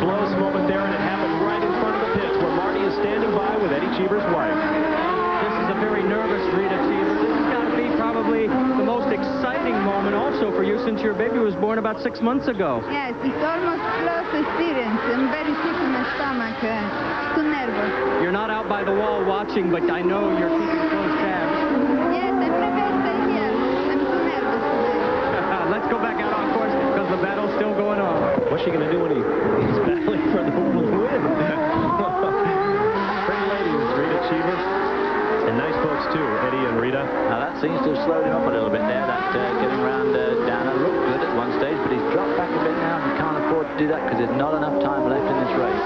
Speaker 6: close moment there, and it happened right in front of the pits where Marty is standing by with Eddie Cheever's wife.
Speaker 9: This is a very nervous Rita Cheever. This has got to be probably the most exciting moment also for you since your baby was born about 6 months ago.
Speaker 12: Yes, it's almost close experience. I'm very sick in my stomach. Too nervous.
Speaker 9: You're not out by the wall watching, but I know you're keeping close tabs.
Speaker 12: Yes, I prefer to stay here. I'm too nervous today.
Speaker 9: Let's go back out on course because the battle's still going on.
Speaker 6: What's she going to do when he's battling for the win? Pretty ladies, Rita Cheever. And nice folks, too, Eddie and Rita.
Speaker 7: Now, that seems to have slowed him up a little bit there. That getting around Danner looked good at one stage, but he's dropped back a bit now, and he can't afford to do that because there's not enough time left in this race.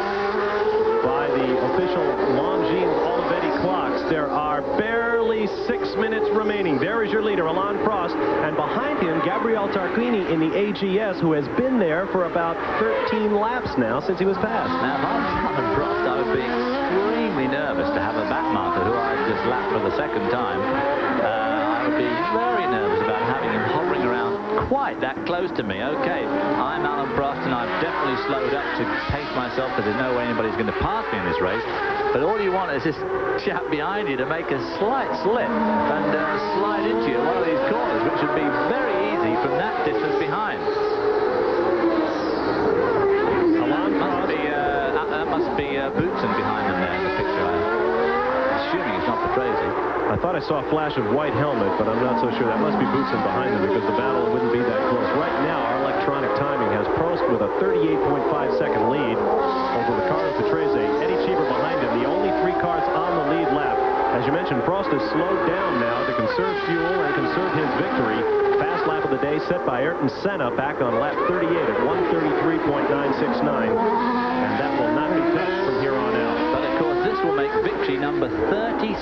Speaker 6: By the official Longines Olivetti clocks, there are barely 6 minutes remaining. There is your leader, Alain Prost, and behind him, Gabriele Tarquini in the AGS, who has been there for about 13 laps now since he was passed.
Speaker 7: Now, if I was Alain Prost, I would be extremely nervous to have a backmarker who I just lapped for the second time. I would be very nervous about having him hovering around quite that close to me. Okay, I'm Alain Prost, and I've definitely slowed up to pace myself because there's no way anybody's going to pass me in this race. But all you want is this chap behind you to make a slight slip and slide into you one of these corners, which would be very easy from that distance behind. That must be Boutsen behind them there in the picture. I'm assuming it's not Patrese.
Speaker 6: I thought I saw a flash of white helmet, but I'm not so sure. That must be Boutsen behind them because the battle wouldn't be that close. Right now, our electronic timing has Prost with a 38.5-second lead over Riccardo Patrese. Eddie Cheever behind him, the only 3 cars on the lead lap. As you mentioned, Prost has slowed down now to conserve fuel and conserve his victory. Fast lap of the day set by Ayrton Senna back on lap 38 at 1:33.969. And that will not be touched from here on out.
Speaker 7: But of course, this will make victory number 36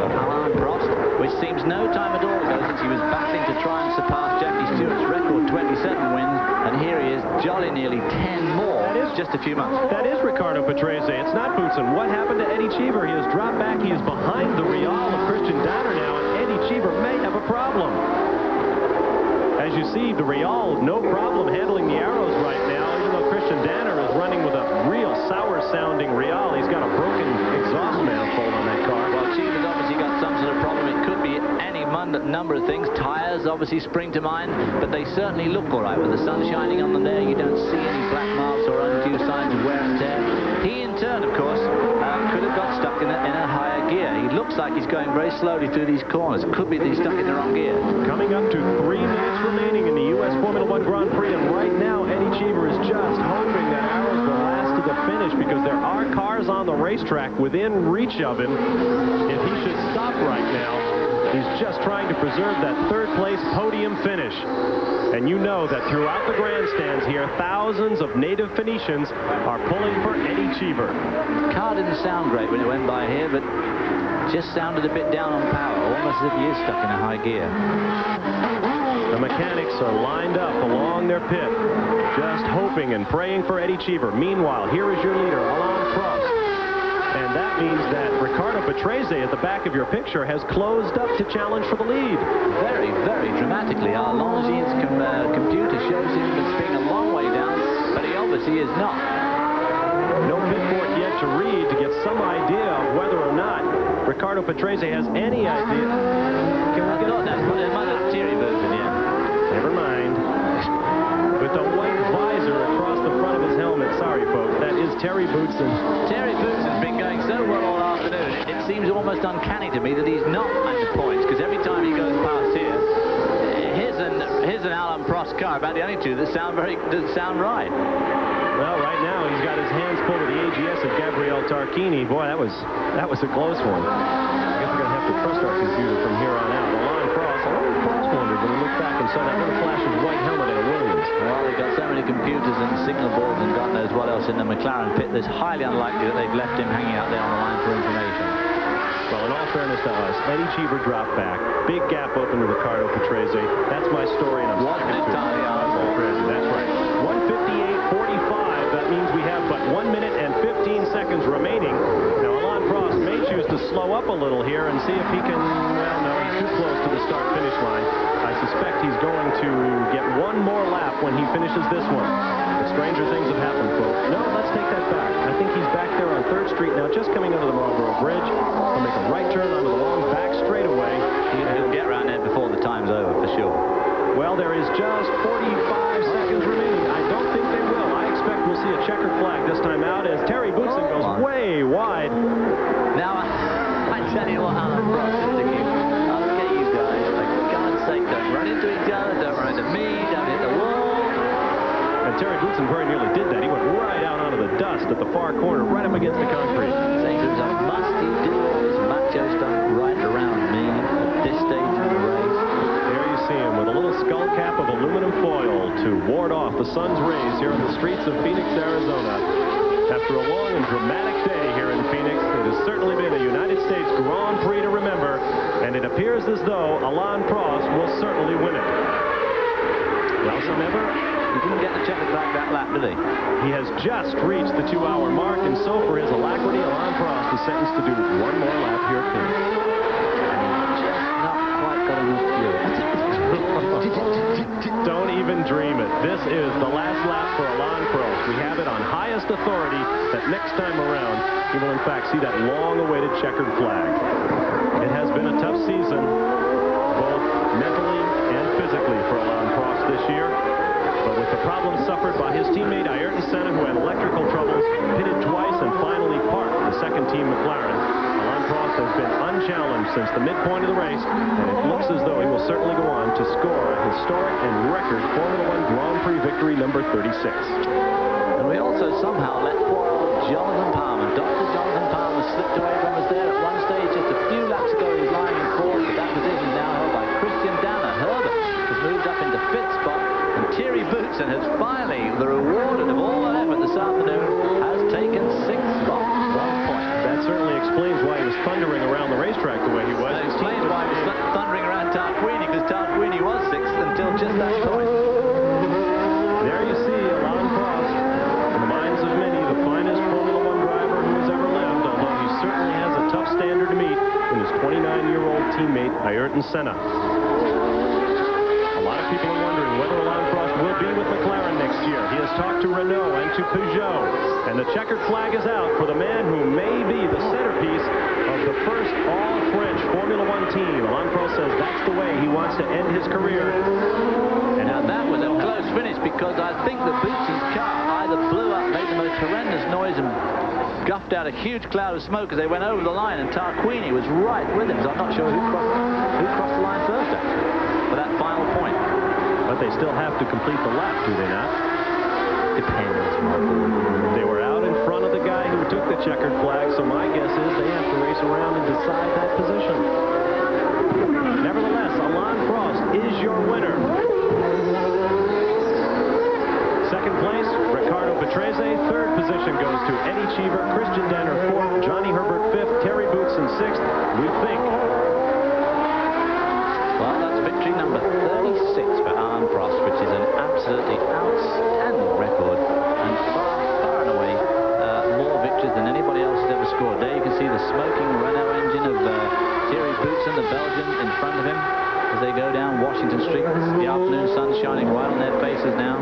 Speaker 7: of Alain Prost, which seems no time at all ago since he was battling to try and surpass Jackie Stewart's record 27 wins, and here he is jolly nearly 10 more in just a few months.
Speaker 6: That is Riccardo Patrese. It's not Boutsen. What happened to Eddie Cheever? He has dropped back. He is behind the Real of Christian Danner now, and Eddie Cheever may have a problem. As you see, the Real, no problem handling the Arrows right now, even though Christian Danner is running with a real sour-sounding Real. He's got a broken exhaust manifold on that car.
Speaker 7: Well, Cheever's obviously got some sort of problem. It could be any number of things. Tires obviously spring to mind, but they certainly look all right. With the sun shining on them there, you don't see any black marks or undue signs of wear and tear. He, in turn, of course, could have got stuck in a higher gear. He looks like he's going very slowly through these corners. Could be that he's stuck in the wrong gear.
Speaker 6: Coming up to 3 minutes remaining in the U.S. Formula One Grand Prix, and right now, Eddie Cheever is just hoping that Arrows will last to the finish because there are cars on the racetrack within reach of him. If he should stop right now, He's just trying to preserve that third-place podium finish. And you know that throughout the grandstands here, thousands of native Phoenicians are pulling for Eddie Cheever.
Speaker 4: Car didn't sound great when it went by here, but just sounded a bit down on power, almost as if he is stuck in a high gear.
Speaker 6: The mechanics are lined up along their pit, just hoping and praying for Eddie Cheever. Meanwhile, here is your leader, Alain Prost. And that means that Riccardo Patrese at the back of your picture has closed up to challenge for the lead.
Speaker 4: Very, very dramatically. Our Longines computer shows him as being a long way down, but he obviously is not.
Speaker 6: No pit report yet to read to get some idea of whether or not Riccardo Patrese has any idea.
Speaker 4: I thought that might have Thierry Boutsen, yeah.
Speaker 6: Never mind. With the white visor across the front of his helmet, sorry folks, that is Thierry Boutsen.
Speaker 4: Thierry Boutsen's been going so well all afternoon, it seems almost uncanny to me that he's not under points, because every time he goes past here, here's an Alain Prost car, about the only two that sound right.
Speaker 6: Well, right now he's got his hands full of the AGS of Gabriele Tarquini. Boy, that was a close one. I guess we're going to have to trust our computer from here on out. Alain Prost, I always wondered when he looked back and saw that little flash of white helmet in a Williams.
Speaker 4: Well, they've got so many computers and signal boards and God knows what else in the McLaren pit. It's highly unlikely that they've left him hanging out there on the line for information.
Speaker 6: Well, in all fairness to us, Eddie Cheever dropped back. Big gap open to Riccardo Patrese. That's my story, and I'm sticking to it. That's right. 1:58.45. That means we have but 1 minute and 15 seconds remaining. Now, Alain Prost may choose to slow up a little here and see if he can, well, no, he's too close to the start-finish line. I suspect he's going to get one more lap when he finishes this one. But stranger things have happened, folks. No, let's take that back. I think he's back there on 3rd Street now, just coming under the Marlboro Bridge. He'll make a right turn onto the long back straightaway.
Speaker 4: He'll get around there before the time's over, for sure.
Speaker 6: Well, there is just 45 seconds remaining. I don't think they will. I expect we'll see a checkered flag this time out as Thierry Boutsen goes way wide.
Speaker 4: Now, I tell you what, Alain Prost is thinking. Okay, you guys, for God's sake, don't run into each other, don't run into me, don't hit the wall.
Speaker 6: And Thierry Boutsen very nearly did that. He went right out onto the dust at the far corner, right up against the concrete.
Speaker 4: Saying to himself, must he do all this macho stuff right around me at this stage of the race?
Speaker 6: There you see him with a little skull cap of aluminum foil to ward off the sun's rays here on the streets of Phoenix, Arizona. After a long and dramatic day here in Phoenix, it has certainly been a United States Grand Prix to remember, and it appears as though Alain Prost will certainly win it. Howsoever,
Speaker 4: he didn't get the checkered flag that lap, did he?
Speaker 6: He has just reached the 2-hour mark, and so for his alacrity, Alain Prost is sentenced to do one more lap here at Phoenix.
Speaker 4: Just not quite got enough fuel.
Speaker 6: Don't even dream it. This is the last lap for Alain Prost. We have it on highest authority that next time around, he will in fact see that long-awaited checkered flag. It has been a tough season, both mentally and physically for Alain Prost this year. But with the problems suffered by his teammate Ayrton Senna, who had electrical troubles, pitted twice, and finally parked the second-team McLaren, Alain Prost has been unchallenged since the midpoint of the race, and it looks as though he will certainly go on to score a historic and record Formula One Grand Prix victory number 36.
Speaker 4: And we also somehow let poor old Jonathan Palmer, Dr. Jonathan Palmer, slipped away from us there at one stage just a few laps ago. He was lying in fourth, but that position is now held by Christian Danner. Herbert has moved up into 5th spot. Thierry Boutsen has finally, the reward of all that effort this afternoon, has taken 6th spot, 1 point.
Speaker 6: That certainly explains why he was thundering around the racetrack the way he was.
Speaker 4: That explains why he was thundering around Tarquini, because Tarquini was 6th until just that point.
Speaker 6: There you see Alain Prost, in the minds of many, the finest Formula One driver who has ever lived, although he certainly has a tough standard to meet in his 29-year-old teammate, Ayrton Senna. A lot of people are wondering whether Alain Prost will be with McLaren next year. He has talked to Renault and to Peugeot, and the checkered flag is out for the man who may be the centerpiece of the first all-French Formula One team. Alain Prost says that's the way he wants to end his career.
Speaker 4: And now that was a close finish, because I think the Boutsen's car either blew up, made the most horrendous noise, and guffed out a huge cloud of smoke as they went over the line, and Tarquini was right with him, so I'm not sure who crossed the line first, actually, for that final point.
Speaker 6: But they still have to complete the lap, do they not?
Speaker 4: Depends, Michael.
Speaker 6: They were out in front of the guy who took the checkered flag, so my guess is they have to race around and decide that position. Patrese. Third position goes to Eddie Cheever, Christian Danner fourth, Johnny Herbert fifth, Terry Boutsen sixth. We think.
Speaker 4: Well, that's victory number 36 for Alain Prost, which is an absolutely outstanding record, and far and away more victories than anybody else has ever scored. There you can see the smoking Renault engine of Thierry Boutsen, the Belgian, in front of him as they go down Washington Street. The afternoon sun shining right on their faces now.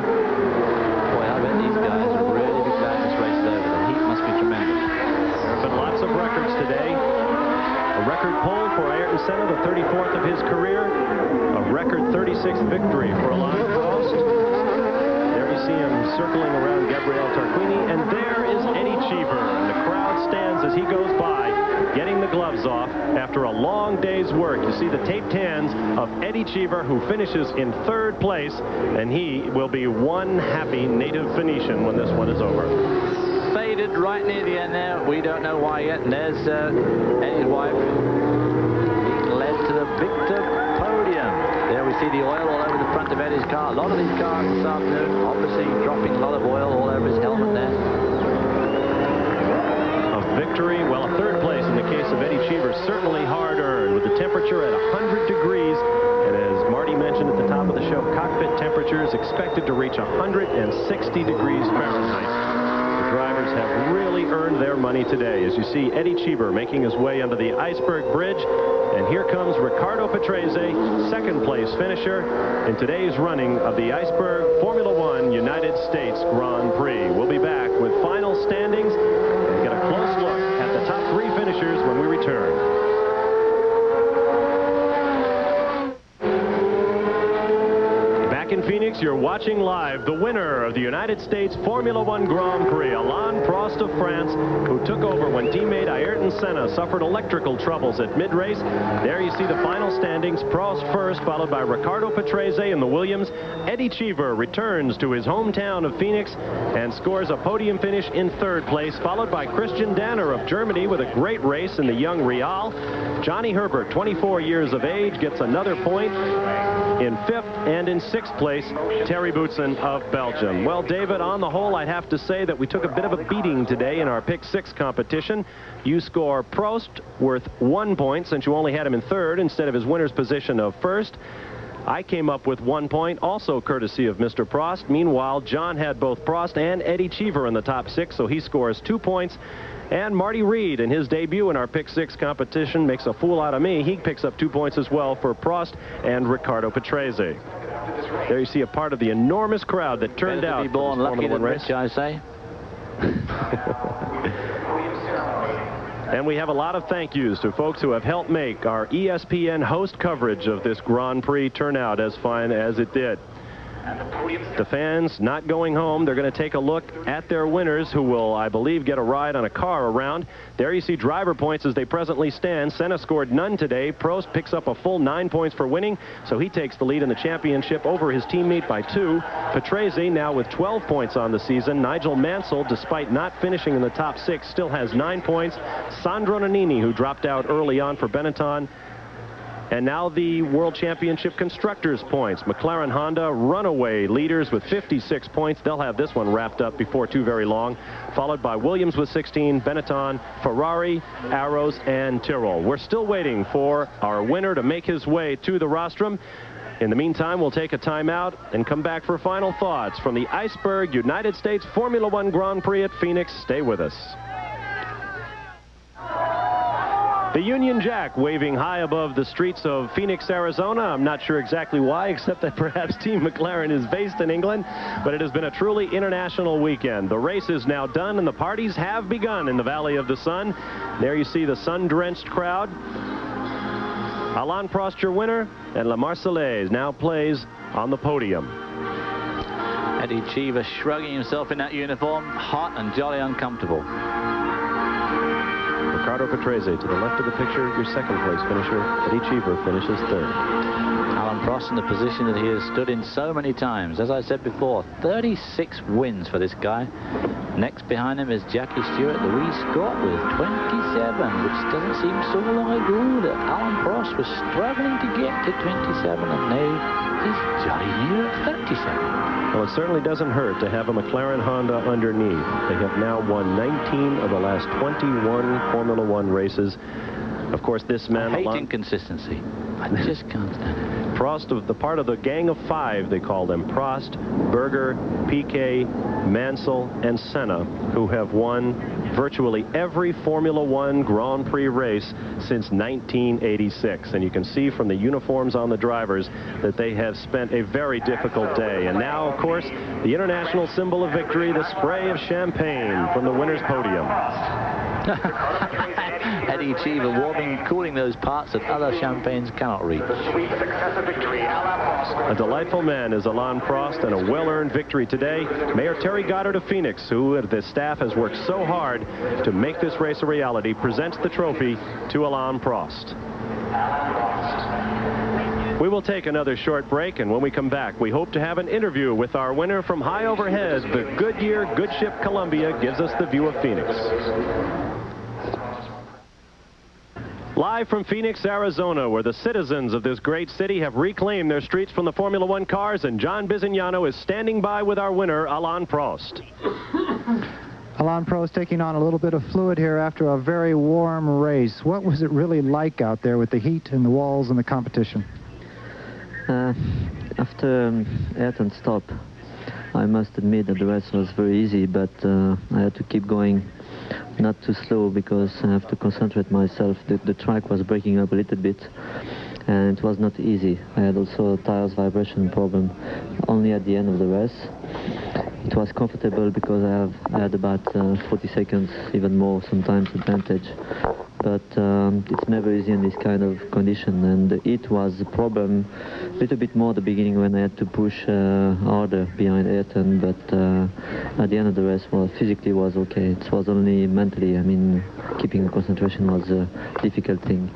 Speaker 4: Boy, I bet these guys are really be glad this race is over. The heat must be tremendous.
Speaker 6: There have been lots of records today. A record pole for Ayrton Senna, the 34th of his career. A record 36th victory for Alain Prost. There we see him circling around Gabriele Tarquini, and there is Eddie Cheever. And the crowd stands as he goes by, getting the gloves off after a long day's work. You see the taped hands of Eddie Cheever, who finishes in third place, and he will be one happy native Phoenician when this one is over.
Speaker 4: Faded right near the end there. We don't know why yet. And there's Eddie's wife being led to the victor podium. There we see the oil all over the front of Eddie's car. A lot of these cars this afternoon, obviously dropping a lot of oil all over his helmet there.
Speaker 6: A victory, well, a third place in the case of Eddie Cheever, certainly hard earned, with the temperature at 100 degrees. And as Marty mentioned at the top of the show, cockpit temperature is expected to reach 160 degrees Fahrenheit. Drivers have really earned their money today, as you see Eddie Cheever making his way under the Iceberg Bridge. And here comes Riccardo Patrese, second place finisher in today's running of the Iceberg Formula One United States Grand Prix. We'll be back with final standings and get a close look at the top three finishers when we return. In Phoenix, you're watching live the winner of the United States Formula One Grand Prix, Alain Prost of France, who took over when teammate Ayrton Senna suffered electrical troubles at mid-race. There you see the final standings. Prost first, followed by Riccardo Patrese in the Williams. Eddie Cheever returns to his hometown of Phoenix and scores a podium finish in third place, followed by Christian Danner of Germany with a great race in the young Real. Johnny Herbert, 24 years of age, gets another point. In fifth, and in sixth place, Terry Boutsen of Belgium. Well, David, on the whole, I'd have to say that we took a bit of a beating today in our Pick 6 competition. You score Prost worth 1 point, since you only had him in third instead of his winner's position of first. I came up with 1 point, also courtesy of Mr. Prost. Meanwhile, John had both Prost and Eddie Cheever in the top 6, so he scores 2 points. And Marty Reed, in his debut in our Pick 6 competition, makes a fool out of me. He picks up 2 points as well for Prost and Riccardo Patrese. There you see a part of the enormous crowd that turned out.
Speaker 4: To be born lucky than rich, I say.
Speaker 6: And we have a lot of thank yous to folks who have helped make our ESPN host coverage of this Grand Prix turn out as fine as it did. The fans not going home. They're going to take a look at their winners, who will, I believe, get a ride on a car around. There you see driver points as they presently stand. Senna scored none today. Prost picks up a full 9 points for winning, so he takes the lead in the championship over his teammate by 2. Patrese now with 12 points on the season. Nigel Mansell, despite not finishing in the top 6, still has 9 points. Sandro Nannini, who dropped out early on for Benetton. And now the World Championship Constructors points. McLaren Honda, runaway leaders with 56 points. They'll have this one wrapped up before too very long. Followed by Williams with 16, Benetton, Ferrari, Arrows, and Tyrrell. We're still waiting for our winner to make his way to the rostrum. In the meantime, we'll take a timeout and come back for final thoughts from the Iceberg United States Formula One Grand Prix at Phoenix. Stay with us. The Union Jack waving high above the streets of Phoenix, Arizona. I'm not sure exactly why, except that perhaps Team McLaren is based in England. But it has been a truly international weekend. The race is now done, and the parties have begun in the Valley of the Sun. There you see the sun-drenched crowd. Alain Prost, your winner, and La Marseillaise now plays on the podium.
Speaker 4: Eddie Cheever shrugging himself in that uniform, hot and jolly uncomfortable.
Speaker 6: Riccardo Patrese to the left of the picture, your second place finisher. Eddie Cheever finishes third.
Speaker 4: Alain Prost in the position that he has stood in so many times. As I said before, 36 wins for this guy. Next behind him is Jackie Stewart, the wee Scot, with 27, which doesn't seem so long ago that Alan Prost was struggling to get to 27, and now he's jolly near at 37.
Speaker 6: Well, it certainly doesn't hurt to have a McLaren Honda underneath. They have now won 19 of the last 21 Formula One races. Of course, this man...
Speaker 4: I hate inconsistency. I just can't stand it.
Speaker 6: Prost, of the part of the Gang of Five, they call them. Prost, Berger, Piquet, Mansell, and Senna, who have won virtually every Formula One Grand Prix race since 1986. And you can see from the uniforms on the drivers that they have spent a very difficult day. And now, of course, the international symbol of victory, the spray of champagne from the winner's podium.
Speaker 4: Eddie Cheever warming, cooling those parts that other champagnes cannot reach.
Speaker 6: A delightful man is Alain Prost, and a well-earned victory today. Mayor Terry Goddard of Phoenix, who the staff has worked so hard to make this race a reality, presents the trophy to Alain Prost. We will take another short break, and when we come back, we hope to have an interview with our winner from high overhead. The Goodyear Good Ship Columbia gives us the view of Phoenix. Live from Phoenix, Arizona, where the citizens of this great city have reclaimed their streets from the Formula One cars, and John Bisignano is standing by with our winner, Alain Prost.
Speaker 8: Alain Prost taking on a little bit of fluid here after a very warm race. What was it really like out there with the heat and the walls and the competition?
Speaker 10: After Ayrton stop, I must admit that the race was very easy, but I had to keep going. Not too slow because I have to concentrate myself. The track was breaking up a little bit and it was not easy. I had also a tires vibration problem only at the end of the race. It was comfortable because I had about 40 seconds, even more sometimes, advantage. But it's never easy in this kind of condition, and the heat was a problem a little bit more at the beginning when I had to push harder behind Ayrton, but at the end of the race, well, physically was okay. It was only mentally, I mean, keeping concentration was a difficult thing.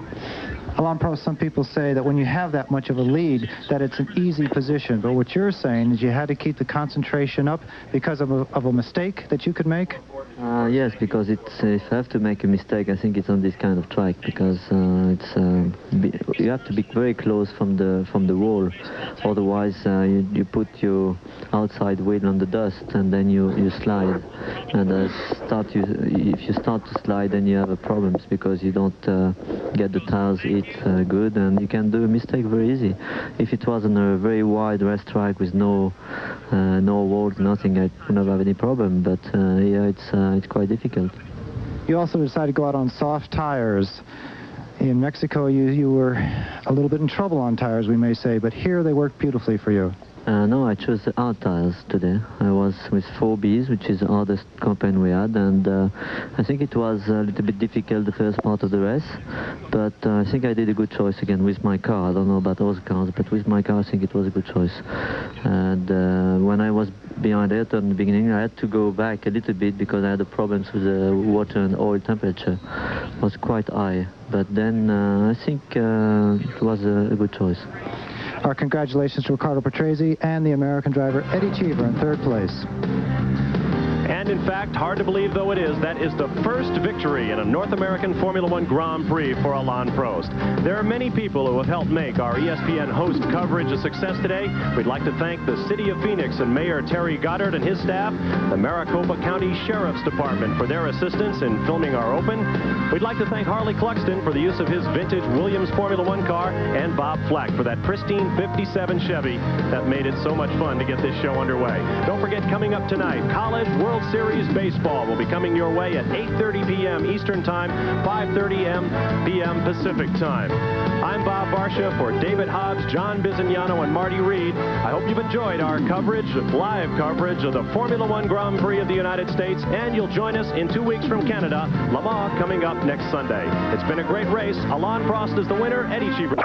Speaker 8: Alain Prost, some people say that when you have that much of a lead, that it's an easy position, but what you're saying is you had to keep the concentration up because of a mistake that you could make?
Speaker 10: Yes, because if I have to make a mistake, I think it's on this kind of track, because you have to be very close from the wall, otherwise you put your outside wheel on the dust and then you slide, and if you start to slide, then you have problems because you don't get the tires hit good, and you can do a mistake very easy. If it was on a very wide racetrack with no walls, nothing, I wouldn't have any problem, but yeah, it's quite difficult.
Speaker 8: You also decided to go out on soft tires. In Mexico, you were a little bit in trouble on tires, we may say, but here they worked beautifully for you.
Speaker 10: No, I chose the hard tires today. I was with 4Bs, which is the hardest campaign we had, and I think it was a little bit difficult the first part of the race, but I think I did a good choice again with my car. I don't know about other cars, but with my car I think it was a good choice. And when I was behind Ayrton in the beginning, I had to go back a little bit because I had the problems with the water and oil temperature. It was quite high, but then I think it was a good choice.
Speaker 8: Our congratulations to Riccardo Patrese and the American driver Eddie Cheever in third place.
Speaker 6: And in fact, hard to believe though it is, that is the first victory in a North American Formula One Grand Prix for Alain Prost. There are many people who have helped make our ESPN host coverage a success today. We'd like to thank the City of Phoenix and Mayor Terry Goddard and his staff, the Maricopa County Sheriff's Department for their assistance in filming our Open. We'd like to thank Harley Cluxton for the use of his vintage Williams Formula One car, and Bob Flack for that pristine 57 Chevy that made it so much fun to get this show underway. Don't forget, coming up tonight, College World Series Baseball will be coming your way at 8:30 p.m. Eastern Time, 5:30 p.m. Pacific Time. I'm Bob Barsha for David Hobbs, John Bisignano, and Marty Reed. I hope you've enjoyed our coverage, live coverage of the Formula One Grand Prix of the United States, and you'll join us in 2 weeks from Canada, Le Mans coming up next Sunday. It's been a great race. Alain Prost is the winner. Eddie Cheever.